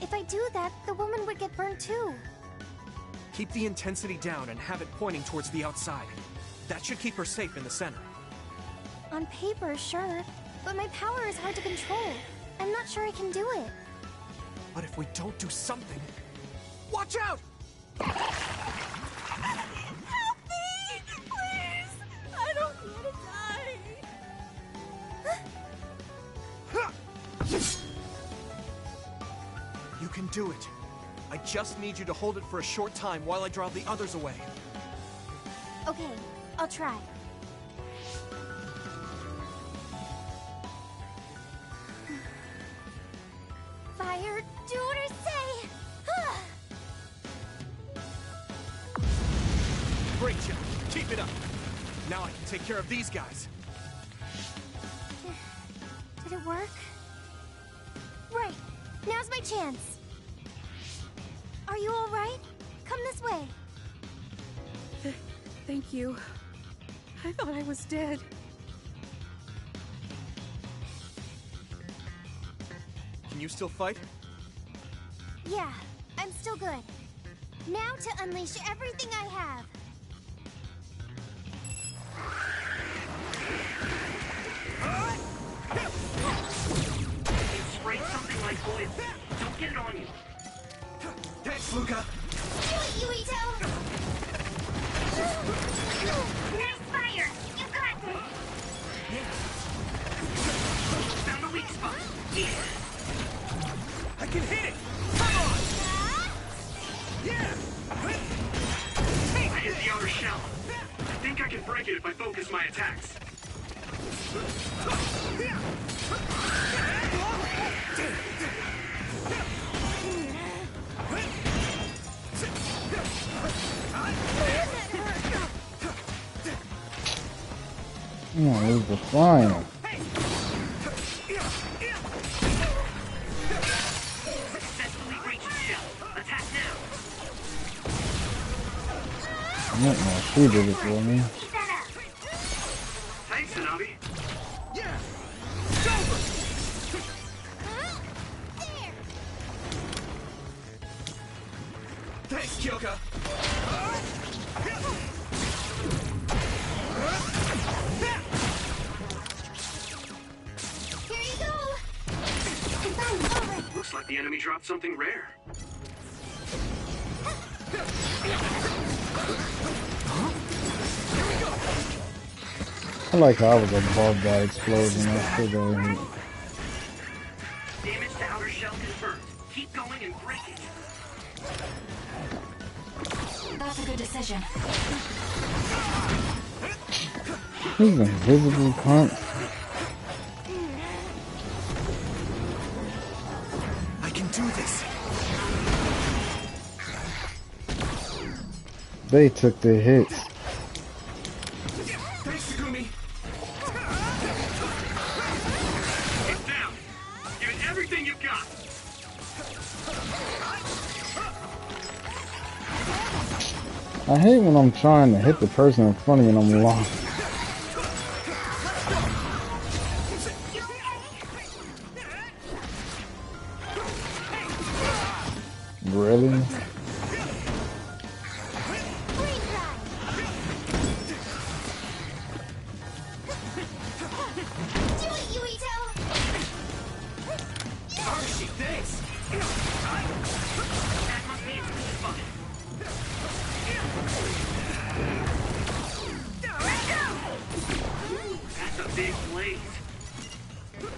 If I do that, the woman would get burned too. Keep the intensity down and have it pointing towards the outside. That should keep her safe in the center. On paper, sure. But my power is hard to control. I'm not sure I can do it. But if we don't do something... Watch out! Help me! Please! I don't want to die! You can do it. I just need you to hold it for a short time while I draw the others away. Okay, I'll try. Fire, do what I say! Great job. Keep it up. Now I can take care of these guys. Did it work? Right. Now's my chance. Are you all right? Come this way. Thank you. I thought I was dead. Can you still fight? Yeah, I'm still good. Now to unleash everything I have. You sprayed something like oil. Don't get it on you. Thanks, Luca. Do it, Yuito! Nice fire! You got this! Found the weak spot. Yeah. I can hit it! Come on! Yeah! I hit the outer shell. I think I can break it if I focus my attacks. Oh, there's the flying. Successfully reached the shell. Attack now. No, she did it for me. Thanks, Hanabi. Yeah! It's over! Thanks, Kyoka! Here you go! Looks like the enemy dropped something rare. I like how I was above that explosion. I still got hit. Damage to outer shell confirmed. Keep going and break it. That's a good decision. These invisible punks. I can do this. They took the hits. Thanks, Tsugumi. It's down. Give it everything you've got. I hate when I'm trying to hit the person in front of me and I'm lost. Really? That's a big blaze.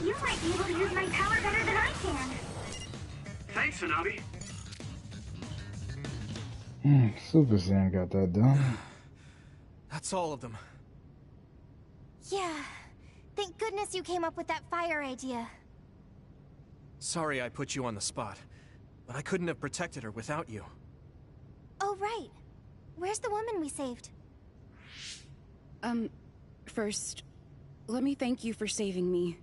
You might be able to use my power better than I can. Thanks, Hanabi. Super Saiyan got that done. That's all of them. Yeah. Thank goodness you came up with that fire idea. Sorry I put you on the spot, but I couldn't have protected her without you. Oh, right. Where's the woman we saved? First, let me thank you for saving me.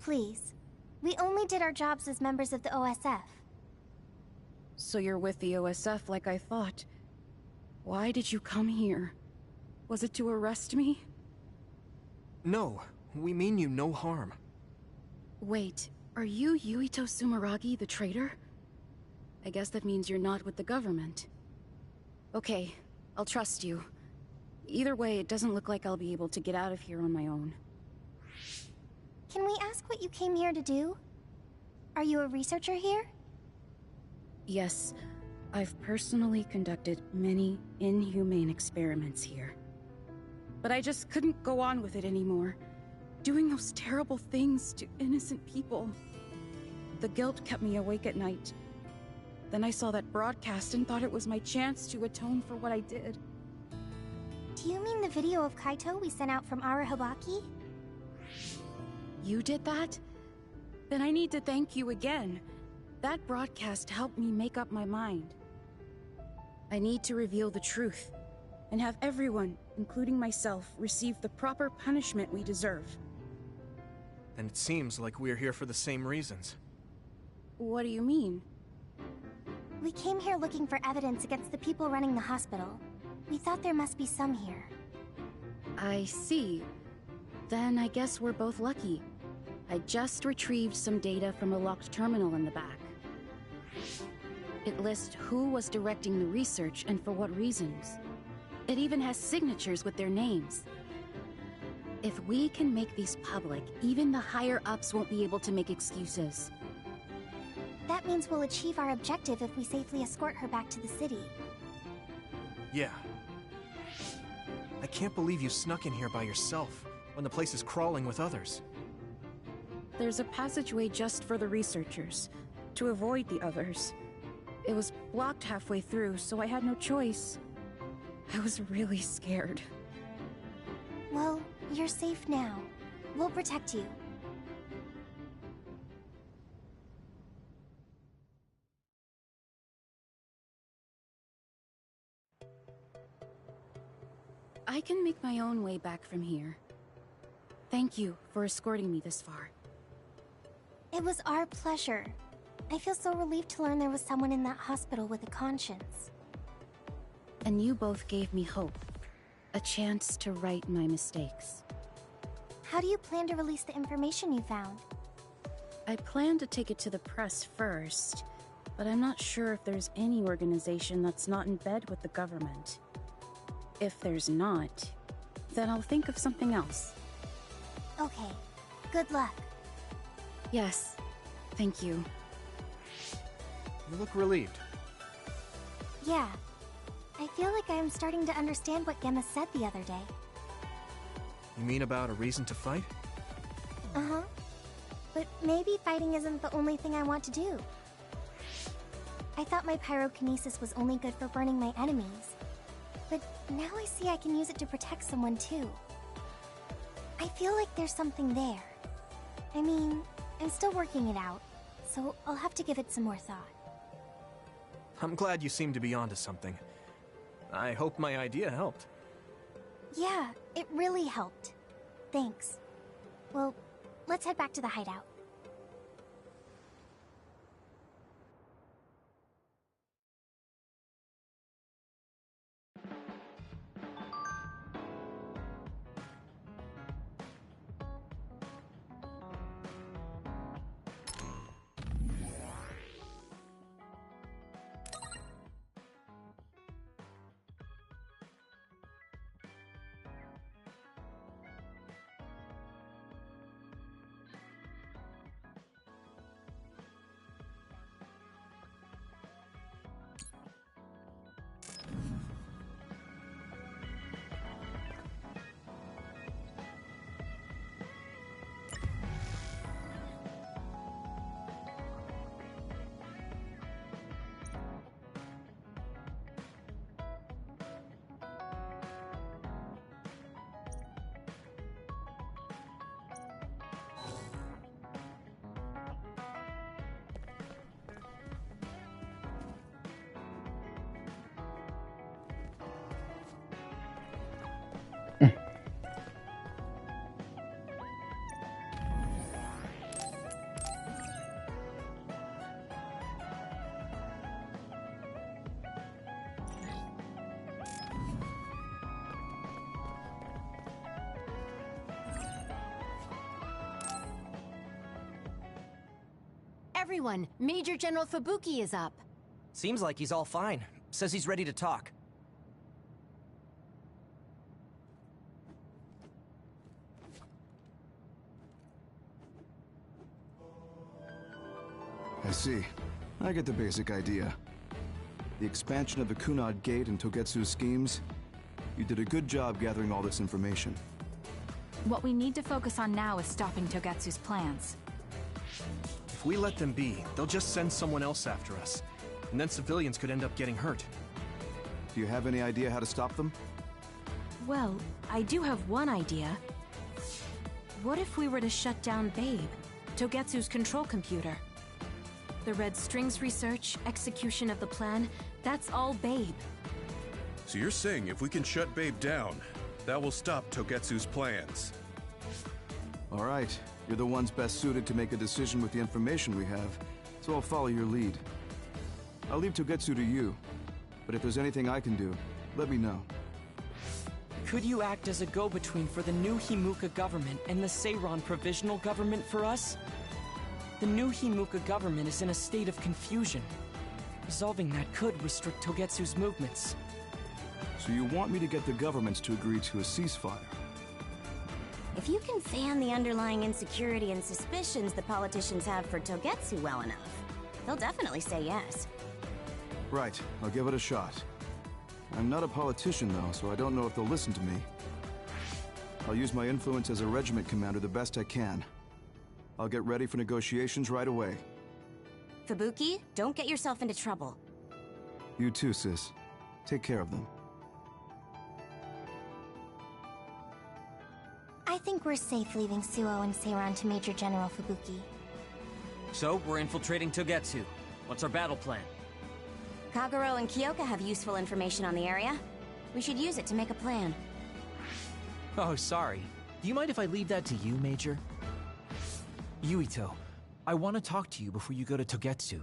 Please. We only did our jobs as members of the OSF. So you're with the OSF like I thought. Why did you come here? Was it to arrest me? No, we mean you no harm. Wait, are you Yuito Sumeragi, the traitor? I guess that means you're not with the government. Okay, I'll trust you. Either way, it doesn't look like I'll be able to get out of here on my own. Can we ask what you came here to do? Are you a researcher here? Yes, I've personally conducted many inhumane experiments here. But I just couldn't go on with it anymore. Doing those terrible things to innocent people. The guilt kept me awake at night. Then I saw that broadcast and thought it was my chance to atone for what I did. Do you mean the video of Kaito we sent out from Arahabaki? You did that? Then I need to thank you again. That broadcast helped me make up my mind. I need to reveal the truth, and have everyone, including myself, receive the proper punishment we deserve. Then it seems like we're here for the same reasons. What do you mean? We came here looking for evidence against the people running the hospital. We thought there must be some here. I see. Then I guess we're both lucky. I just retrieved some data from a locked terminal in the back. It lists who was directing the research and for what reasons. It even has signatures with their names. If we can make these public, even the higher-ups won't be able to make excuses. That means we'll achieve our objective if we safely escort her back to the city. Yeah. I can't believe you snuck in here by yourself, when the place is crawling with others. There's a passageway just for the researchers, to avoid the others. It was blocked halfway through, so I had no choice. I was really scared. Well, you're safe now. We'll protect you. I can make my own way back from here. Thank you for escorting me this far. It was our pleasure. I feel so relieved to learn there was someone in that hospital with a conscience. And you both gave me hope. A chance to right my mistakes. How do you plan to release the information you found? I plan to take it to the press first, but I'm not sure if there's any organization that's not in bed with the government. If there's not, then I'll think of something else. Okay. Good luck. Yes. Thank you. You look relieved. Yeah. I feel like I am starting to understand what Gemma said the other day. You mean about a reason to fight? Uh-huh. But maybe fighting isn't the only thing I want to do. I thought my pyrokinesis was only good for burning my enemies. But now I see I can use it to protect someone too. I feel like there's something there. I mean, I'm still working it out, so I'll have to give it some more thought. I'm glad you seem to be onto something. I hope my idea helped. Yeah, it really helped. Thanks. Well, let's head back to the hideout. Everyone, Major General Fubuki is up. Seems like he's all fine. Says he's ready to talk. I see. I get the basic idea. The expansion of the Kunad Gate and Togetsu's schemes. You did a good job gathering all this information. What we need to focus on now is stopping Togetsu's plans. If we let them be, they'll just send someone else after us. And then civilians could end up getting hurt. Do you have any idea how to stop them? Well, I do have one idea. What if we were to shut down Babe, Togetsu's control computer? The Red Strings research, execution of the plan, that's all Babe. So you're saying if we can shut Babe down, that will stop Togetsu's plans? All right. You're the ones best suited to make a decision with the information we have, so I'll follow your lead. I'll leave Togetsu to you, but if there's anything I can do, let me know. Could you act as a go-between for the new Himuka government and the Seiran provisional government for us? The new Himuka government is in a state of confusion. Resolving that could restrict Togetsu's movements. So you want me to get the governments to agree to a ceasefire? If you can fan the underlying insecurity and suspicions the politicians have for Togetsu well enough, they'll definitely say yes. Right, I'll give it a shot. I'm not a politician though, so I don't know if they'll listen to me. I'll use my influence as a regiment commander the best I can. I'll get ready for negotiations right away. Fubuki, don't get yourself into trouble. You too, sis. Take care of them. I think we're safe leaving Suo and Seiran to Major General Fubuki. So, we're infiltrating Togetsu. What's our battle plan? Kagero and Kyoka have useful information on the area. We should use it to make a plan. Oh, sorry. Do you mind if I leave that to you, Major? Yuito, I want to talk to you before you go to Togetsu.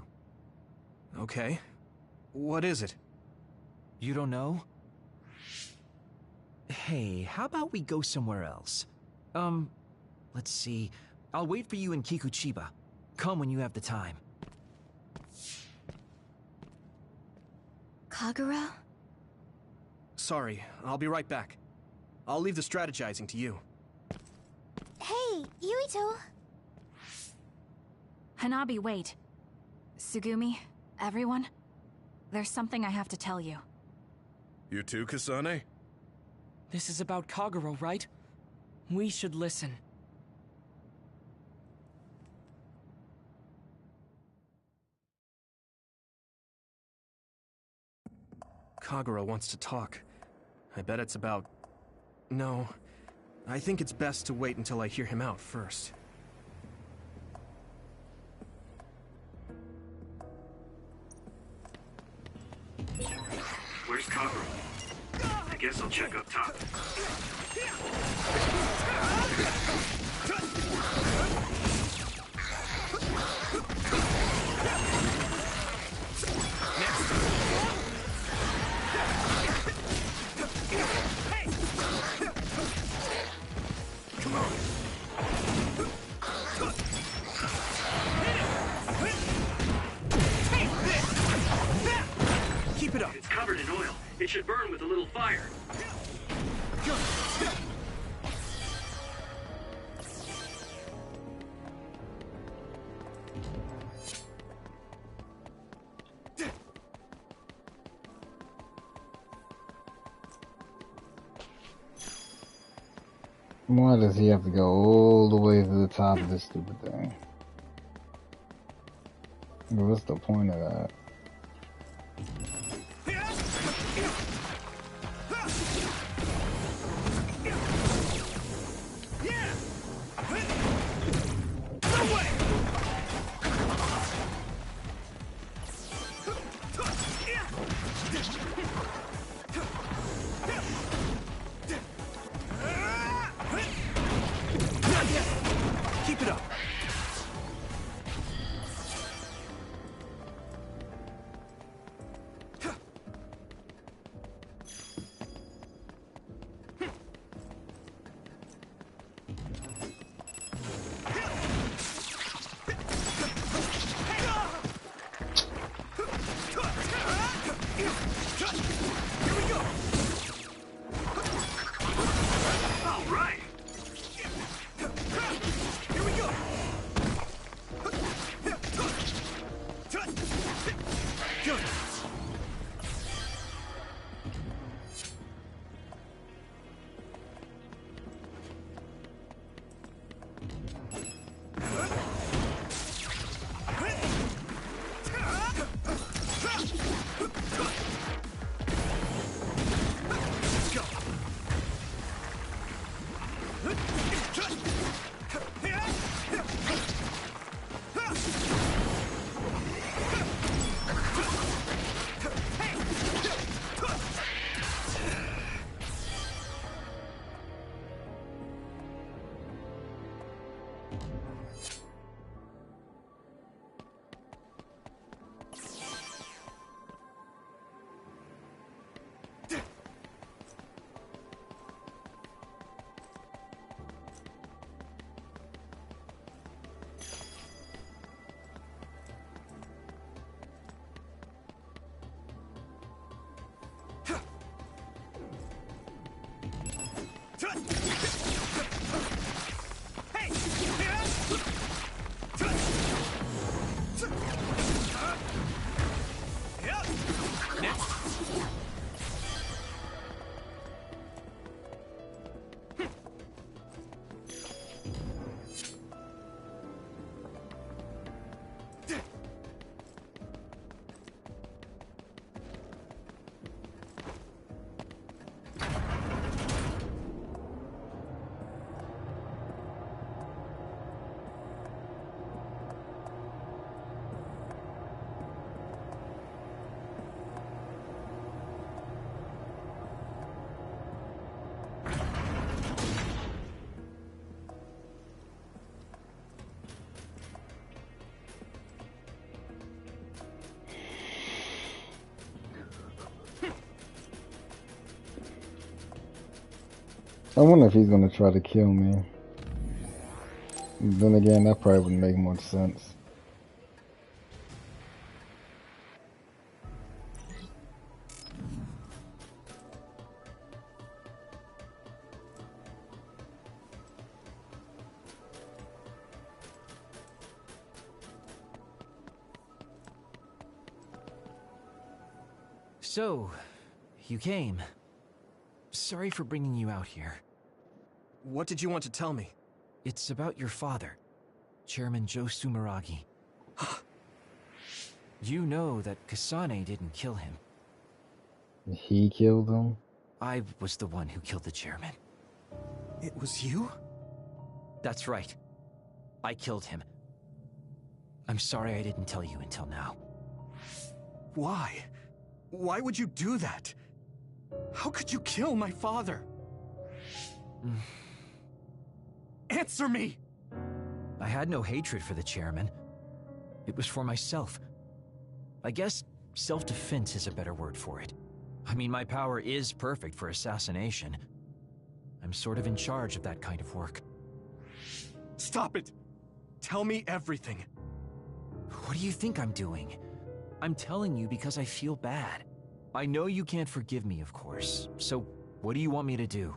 Okay. What is it? You don't know? Hey, how about we go somewhere else? Let's see. I'll wait for you in Kikuchiba. Come when you have the time. Kagero? Sorry, I'll be right back. I'll leave the strategizing to you. Hey, Yuito! Hanabi, wait. Sugumi, everyone, there's something I have to tell you. You too, Kasane? This is about Kagero, right? We should listen. Kagero wants to talk. I bet it's about... No. I think it's best to wait until I hear him out first. Where's Kagero? I guess I'll check up top. Come on. Keep it up. It's covered in oil. It should burn with a little fire. Why does he have to go all the way to the top of this stupid thing? What's the point of that? Keep it up. I wonder if he's gonna try to kill me. Then again, that probably wouldn't make much sense. So, you came. Sorry for bringing you out here. What did you want to tell me? It's about your father, Chairman Joe Sumeragi. You know that Kasane didn't kill him. He killed him? I was the one who killed the chairman. It was you? That's right. I killed him. I'm sorry I didn't tell you until now. Why? Why would you do that? How could you kill my father? Answer me! I had no hatred for the chairman. It was for myself. I guess self-defense is a better word for it. I mean, my power is perfect for assassination. I'm sort of in charge of that kind of work. Stop it! Tell me everything. What do you think I'm doing? I'm telling you because I feel bad. I know you can't forgive me, of course. So, what do you want me to do?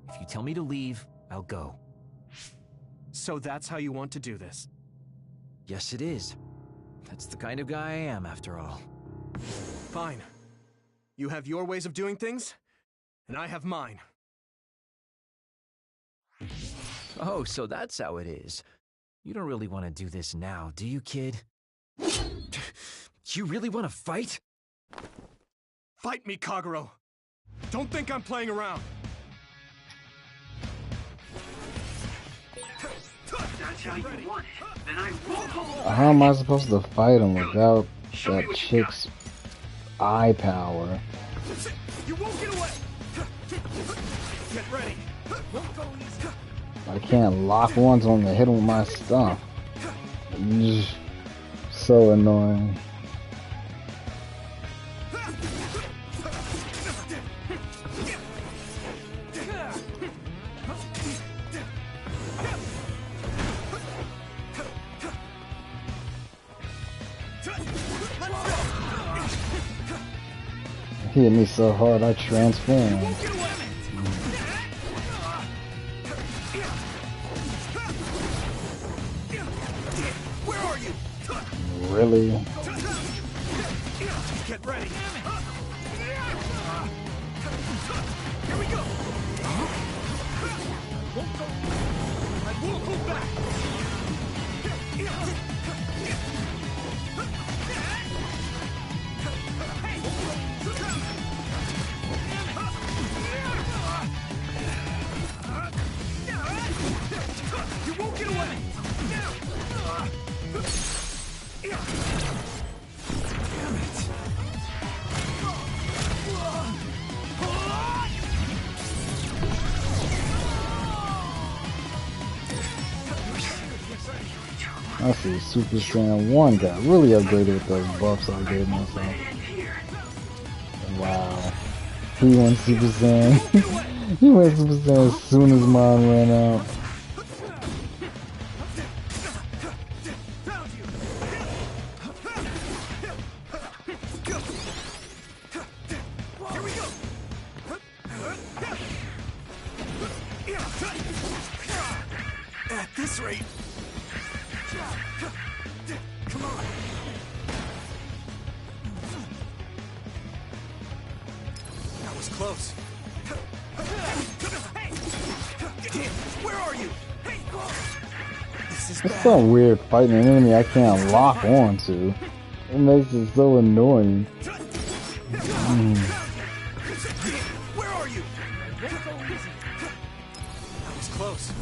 If you tell me to leave, I'll go. So that's how you want to do this? Yes, it is. That's the kind of guy I am, after all. Fine. You have your ways of doing things, and I have mine. Oh, so that's how it is. You don't really want to do this now, do you, kid? You really want to fight? Fight me, Kagero! Don't think I'm playing around! That's how you want it. Then I will. How am I supposed to fight him without that chick's eye power? You won't get away! Get ready! I can't lock once on the hit him with my stuff. So annoying. He hit me so hard I transformed. Where are you? Really? Get ready. Here we go. I won't hold back. You won't get away. Damn it. I see Super Saiyan 1 got really upgraded with those buffs I gave myself. Wow. He went Super Saiyan. He went Super Saiyan as soon as mine ran out. Here we go. At this rate... Come on. That was close. Where are you? This is It's bad. so weird fighting an enemy I can't lock onto. It makes it so annoying. Where are you? That was close.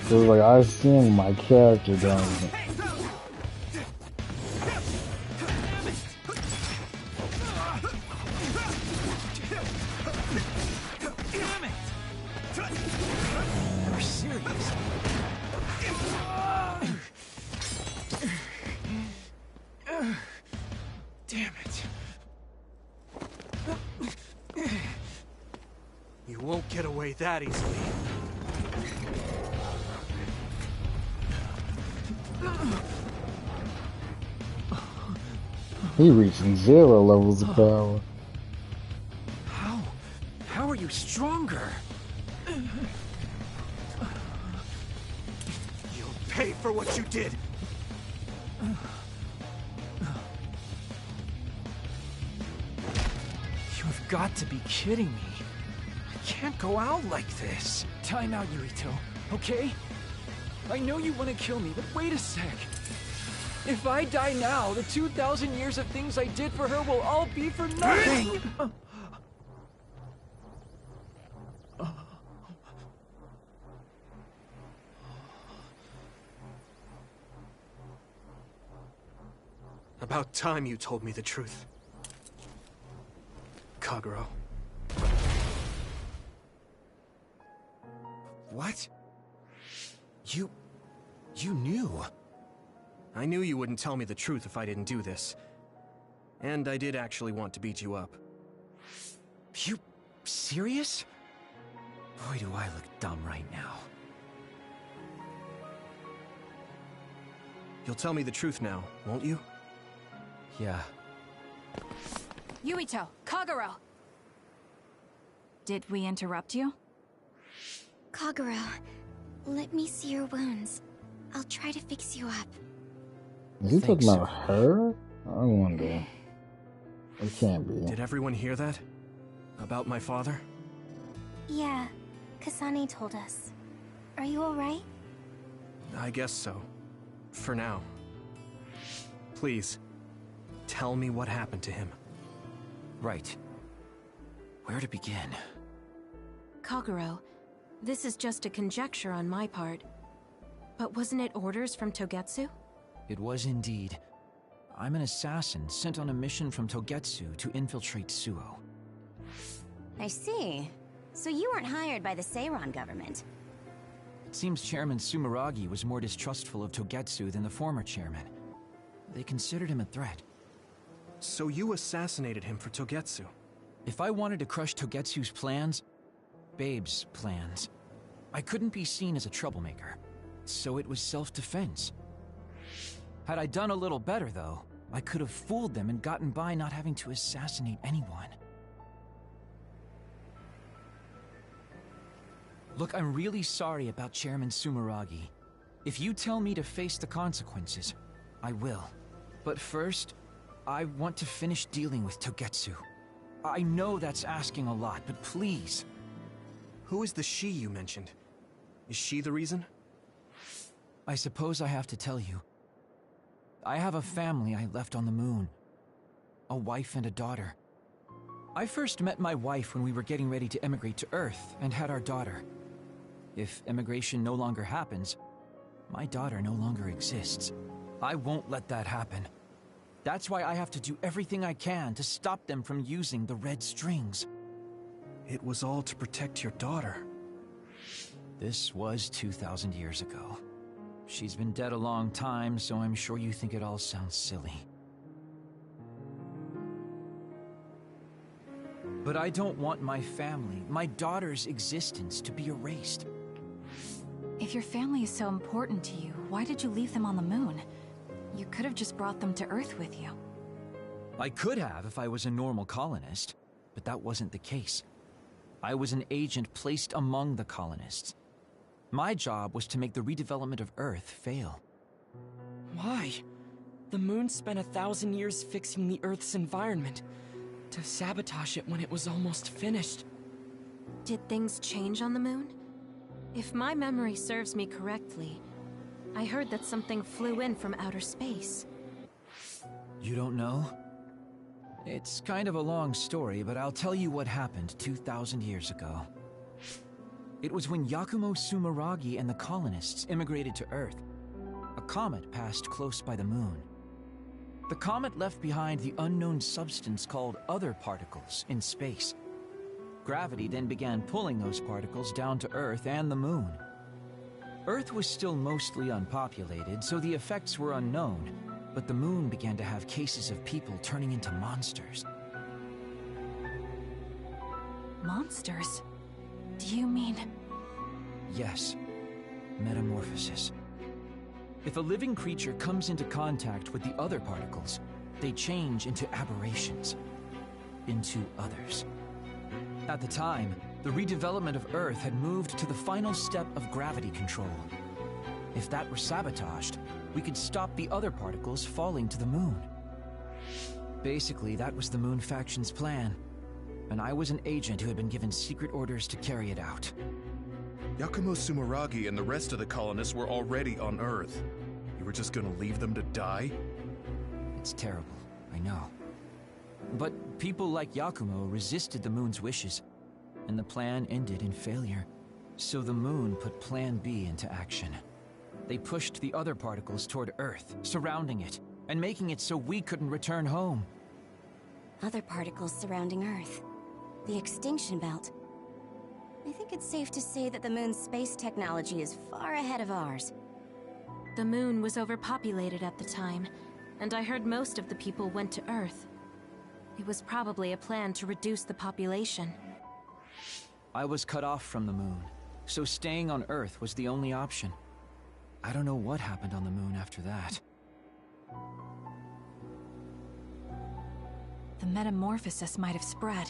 It was like I seen my character going. You're serious? Damn it. You won't get away that easily. He reaching 0 levels of power. How are you stronger? You'll pay for what you did. You've got to be kidding me. I can't go out like this. Time out, Yurito, okay? I know you want to kill me, but wait a sec. If I die now, the 2,000 years of things I did for her will all be for nothing! About time you told me the truth. Kagero. What? You knew? I knew you wouldn't tell me the truth if I didn't do this. And I did actually want to beat you up. You serious? Boy, do I look dumb right now. You'll tell me the truth now, won't you? Yeah. Yuito, Kagero! Did we interrupt you? Kagero, let me see your wounds. I'll try to fix you up. Is he talking about her? I wonder. It can't be. Did everyone hear that? About my father? Yeah, Kasane told us. Are you alright? I guess so. For now. Please, tell me what happened to him. Right. Where to begin? Kagero, this is just a conjecture on my part. But wasn't it orders from Togetsu? It was indeed. I'm an assassin sent on a mission from Togetsu to infiltrate Suo. I see. So you weren't hired by the Seiran government. It seems Chairman Sumeragi was more distrustful of Togetsu than the former chairman. They considered him a threat. So you assassinated him for Togetsu? If I wanted to crush Togetsu's plans, Babe's plans, I couldn't be seen as a troublemaker. So it was self-defense. Had I done a little better, though, I could have fooled them and gotten by not having to assassinate anyone. Look, I'm really sorry about Chairman Sumeragi. If you tell me to face the consequences, I will. But first, I want to finish dealing with Togetsu. I know that's asking a lot, but please. Who is the she you mentioned? Is she the reason? I suppose I have to tell you. I have a family I left on the moon. A wife and a daughter. I first met my wife when we were getting ready to emigrate to Earth and had our daughter. If emigration no longer happens, my daughter no longer exists. I won't let that happen. That's why I have to do everything I can to stop them from using the red strings. It was all to protect your daughter. This was 2,000 years ago. She's been dead a long time, so I'm sure you think it all sounds silly. But I don't want my family, my daughter's existence, to be erased. If your family is so important to you, why did you leave them on the moon? You could have just brought them to Earth with you. I could have if I was a normal colonist, but that wasn't the case. I was an agent placed among the colonists. My job was to make the redevelopment of Earth fail. Why? The moon spent 1,000 years fixing the Earth's environment, to sabotage it when it was almost finished. Did things change on the moon? If my memory serves me correctly, I heard that something flew in from outer space. You don't know? It's kind of a long story, but I'll tell you what happened 2,000 years ago. It was when Yakumo Sumeragi and the colonists immigrated to Earth. A comet passed close by the moon. The comet left behind the unknown substance called other particles in space. Gravity then began pulling those particles down to Earth and the moon. Earth was still mostly unpopulated, so the effects were unknown, but the moon began to have cases of people turning into monsters. Monsters? Do you mean... Yes. Metamorphosis. If a living creature comes into contact with the other particles, they change into aberrations. Into others. At the time, the redevelopment of Earth had moved to the final step of gravity control. If that were sabotaged, we could stop the other particles falling to the moon. Basically, that was the Moon Faction's plan, and I was an agent who had been given secret orders to carry it out. Yakumo Sumeragi and the rest of the colonists were already on Earth. You were just gonna leave them to die? It's terrible, I know. But people like Yakumo resisted the moon's wishes, and the plan ended in failure. So the moon put Plan B into action. They pushed the other particles toward Earth, surrounding it, and making it so we couldn't return home. Other particles surrounding Earth. The extinction belt. I think it's safe to say that the moon's space technology is far ahead of ours. The moon was overpopulated at the time, and I heard most of the people went to Earth. It was probably a plan to reduce the population. I was cut off from the moon, so staying on Earth was the only option. I don't know what happened on the moon after that. The metamorphosis might have spread.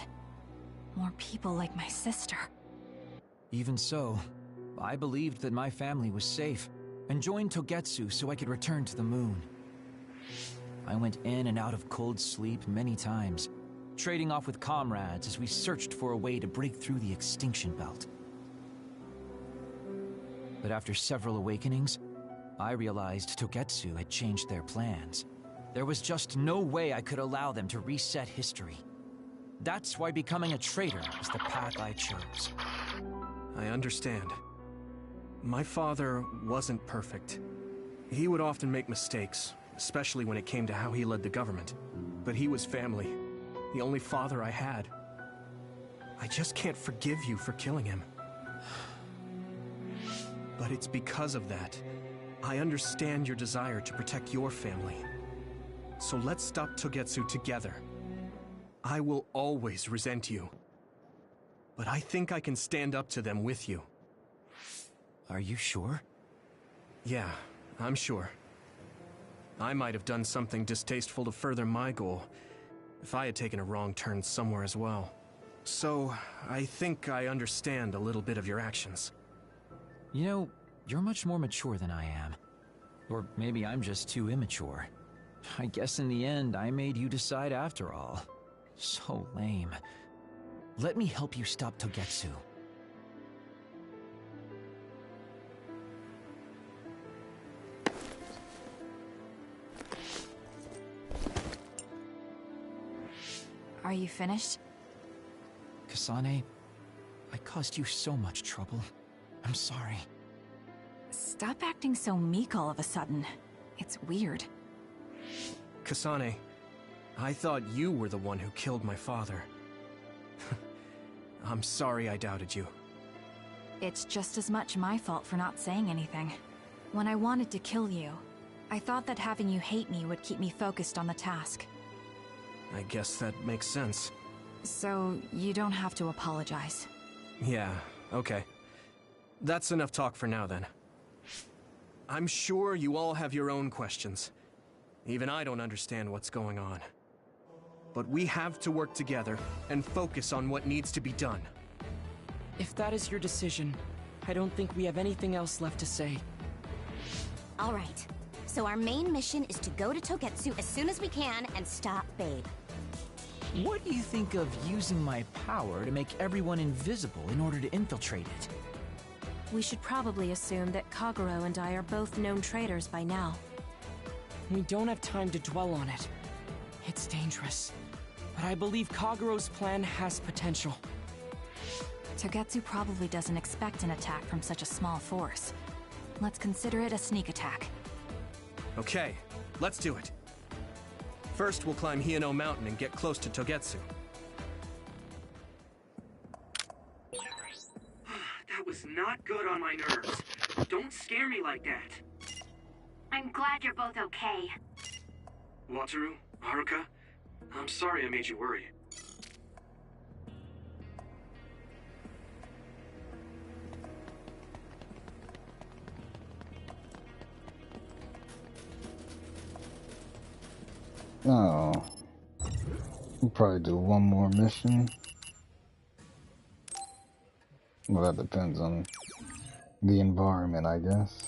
More people like my sister. Even so, I believed that my family was safe, and joined Togetsu so I could return to the moon. I went in and out of cold sleep many times, trading off with comrades as we searched for a way to break through the extinction belt. But after several awakenings, I realized Togetsu had changed their plans. There was just no way I could allow them to reset history. That's why becoming a traitor was the path I chose. I understand. My father wasn't perfect. He would often make mistakes, especially when it came to how he led the government. But he was family, the only father I had. I just can't forgive you for killing him. But it's because of that. I understand your desire to protect your family. So let's stop Togetsu together. I will always resent you. But I think I can stand up to them with you. Are you sure? Yeah, I'm sure. I might have done something distasteful to further my goal, if I had taken a wrong turn somewhere as well. So, I think I understand a little bit of your actions. You know, you're much more mature than I am. Or maybe I'm just too immature. I guess in the end, I made you decide after all. So lame. Let me help you stop Togetsu. Are you finished? Kasane, I caused you so much trouble. I'm sorry. Stop acting so meek all of a sudden. It's weird. Kasane, I thought you were the one who killed my father. I'm sorry I doubted you. It's just as much my fault for not saying anything. When I wanted to kill you, I thought that having you hate me would keep me focused on the task. I guess that makes sense. So, you don't have to apologize. Yeah, okay. That's enough talk for now, then. I'm sure you all have your own questions. Even I don't understand what's going on. but we have to work together and focus on what needs to be done. If that is your decision, I don't think we have anything else left to say. All right. So our main mission is to go to Togetsu as soon as we can and stop Babe. What do you think of using my power to make everyone invisible in order to infiltrate it? We should probably assume that Kagero and I are both known traitors by now. We don't have time to dwell on it. It's dangerous. But I believe Kagero's plan has potential. Togetsu probably doesn't expect an attack from such a small force. Let's consider it a sneak attack. Okay, let's do it. First, we'll climb Hino Mountain and get close to Togetsu. That was not good on my nerves. Don't scare me like that. I'm glad you're both okay. Wataru, Haruka, I'm sorry I made you worry. Oh. We'll probably do one more mission. Well, that depends on the environment, I guess.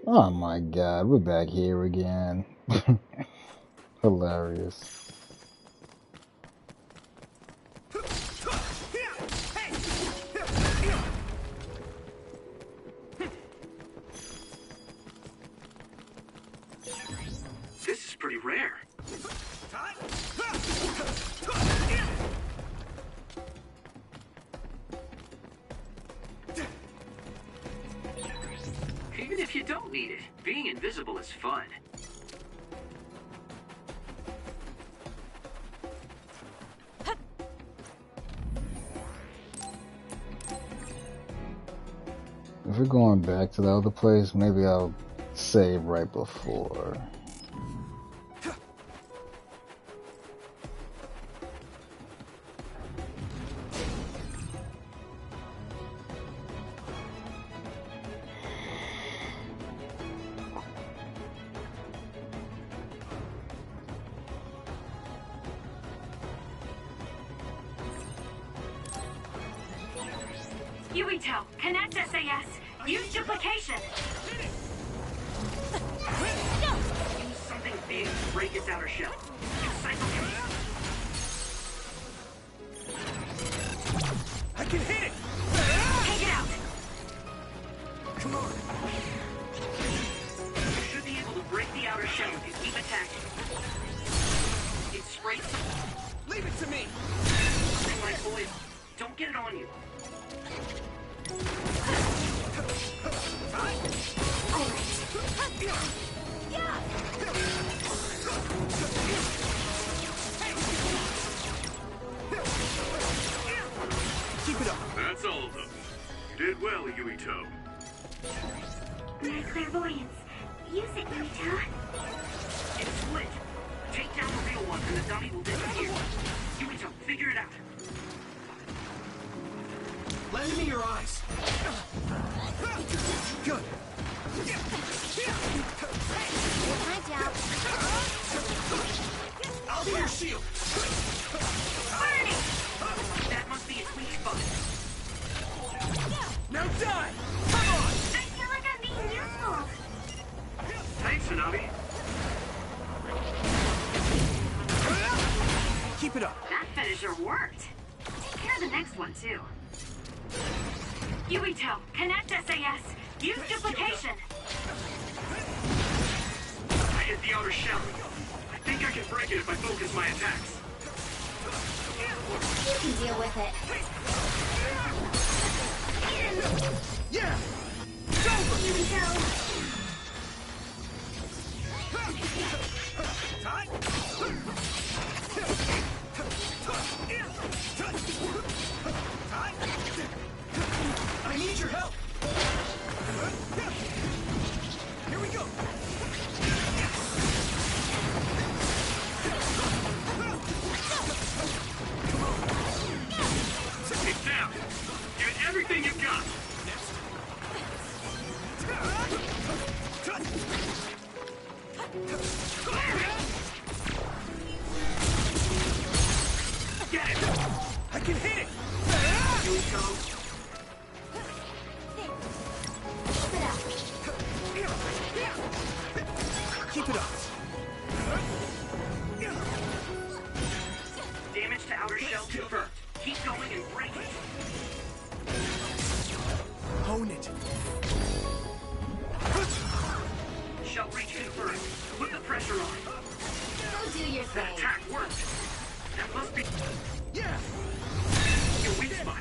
Oh my god, we're back here again. Hilarious. This is pretty rare. Even if you don't need it, being invisible is fun. If we're going back to the other place, maybe I'll save right before. Yuito, connect SAS. Use duplication. Use something big to break its outer shell. Simultaneously. I can hit it! Take it out. Come on. You should be able to break the outer shell if you keep attacking. It's sprayed. Leave it to me! Something like oil. Don't get it on you. Keep it up. That's all of them. You did well, Yuito. My clairvoyance. Use it, Yuito. It's split. Take down the real one and the dummy will disappear. Yuito, figure it out. Lend me your eyes. Good. Time's out. I'll be your shield. Burning! That must be its weak spot. Now die! Come on! I feel like I'm being useful. Thanks, Tsunabi. Keep it up. That finisher worked. Take care of the next one, too. Yuito, connect SAS. Use duplication. I hit the outer shell. I think I can break it if I focus my attacks. You can deal with it. Yeah! It's over! Yuito. I need your help! Here we go! Take it down! Give it everything you've got! pressure on. Go do your That thing. attack worked. That must be... Yeah! your weak spot.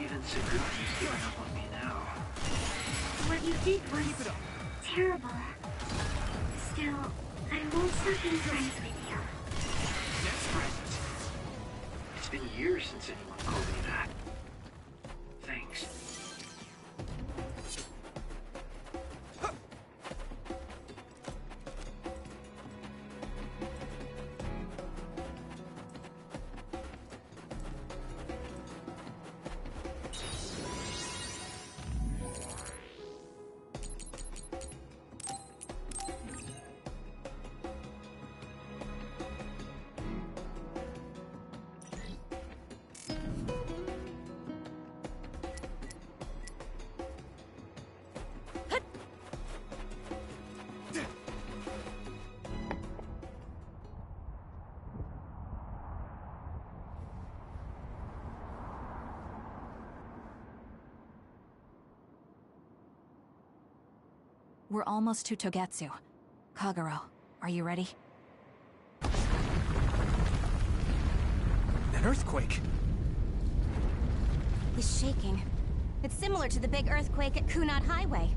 Even Saguchi's giving up on me now. What you did was terrible. Still, I won't stop being friends with you. Next friend. It's been years since anyone called me that. Thanks. We're almost to Togetsu. Kagero, are you ready? An earthquake? He's shaking. It's similar to the big earthquake at Kunad Highway.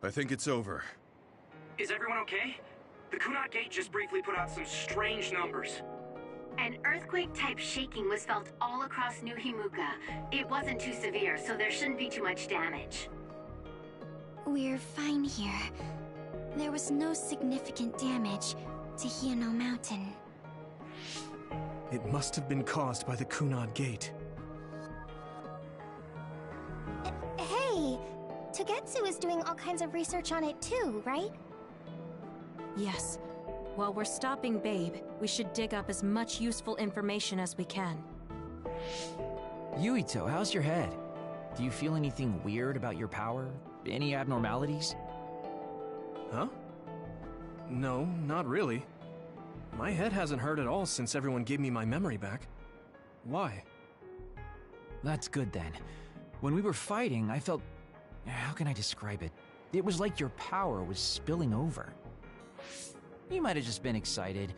I think it's over. Is everyone okay? The Kunad Gate just briefly put out some strange numbers. An earthquake-type shaking was felt all across New Himuka. It wasn't too severe, so there shouldn't be too much damage. We're fine here. There was no significant damage to Hino Mountain. It must have been caused by the Kunad Gate. Hey! Togetsu is doing all kinds of research on it too, right? Yes. While we're stopping Babe, we should dig up as much useful information as we can. Yuito, how's your head? Do you feel anything weird about your power? Any abnormalities? Huh? No, not really. My head hasn't hurt at all since everyone gave me my memory back. Why? That's good then. When we were fighting, I felt... How can I describe it? It was like your power was spilling over. You might have just been excited.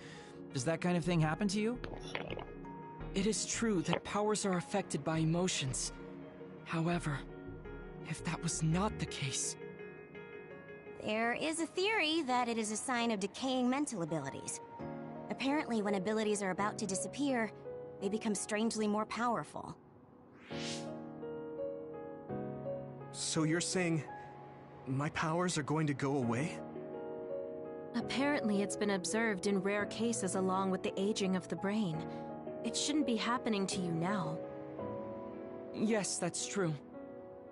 Does that kind of thing happen to you? It is true that powers are affected by emotions. However, if that was not the case... There is a theory that it is a sign of decaying mental abilities. Apparently, when abilities are about to disappear, they become strangely more powerful. So you're saying... my powers are going to go away? Apparently, it's been observed in rare cases along with the aging of the brain. It shouldn't be happening to you now. Yes, that's true.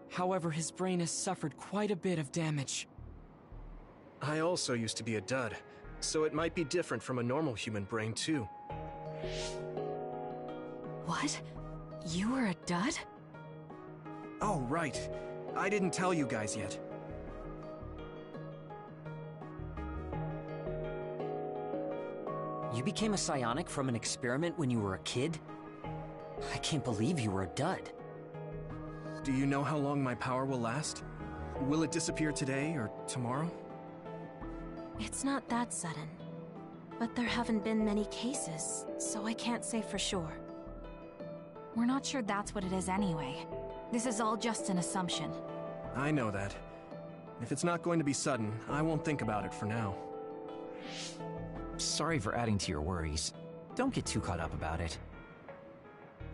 However, his brain has suffered quite a bit of damage. I also used to be a dud, so it might be different from a normal human brain, too. What? You were a dud? Oh, right. I didn't tell you guys yet. You became a psionic from an experiment when you were a kid? I can't believe you were a dud. Do you know how long my power will last? Will it disappear today or tomorrow? It's not that sudden. But there haven't been many cases, so I can't say for sure. We're not sure that's what it is anyway. This is all just an assumption. I know that. If it's not going to be sudden, I won't think about it for now. Sorry for adding to your worries. Don't get too caught up about it.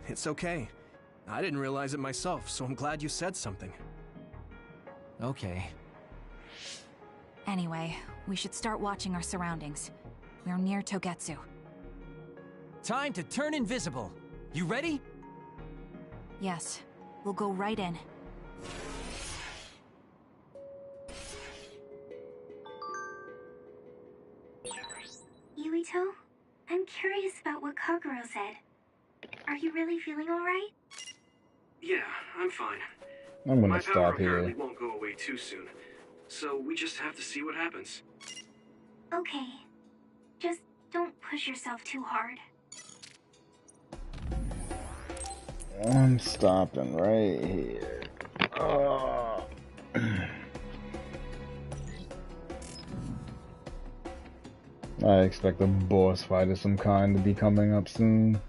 It's okay. I didn't realize it myself, so I'm glad you said something. Okay. Anyway, we should start watching our surroundings. We're near Togetsu. Time to turn invisible. You ready? Yes, we'll go right in. Yuito, I'm curious about what Kaguro said. Are you really feeling alright? Yeah, I'm fine. I'm gonna My stop power here. apparently won't go away too soon, so we just have to see what happens. Okay. Just don't push yourself too hard. I'm stopping right here. Oh. I expect a boss fight of some kind to be coming up soon.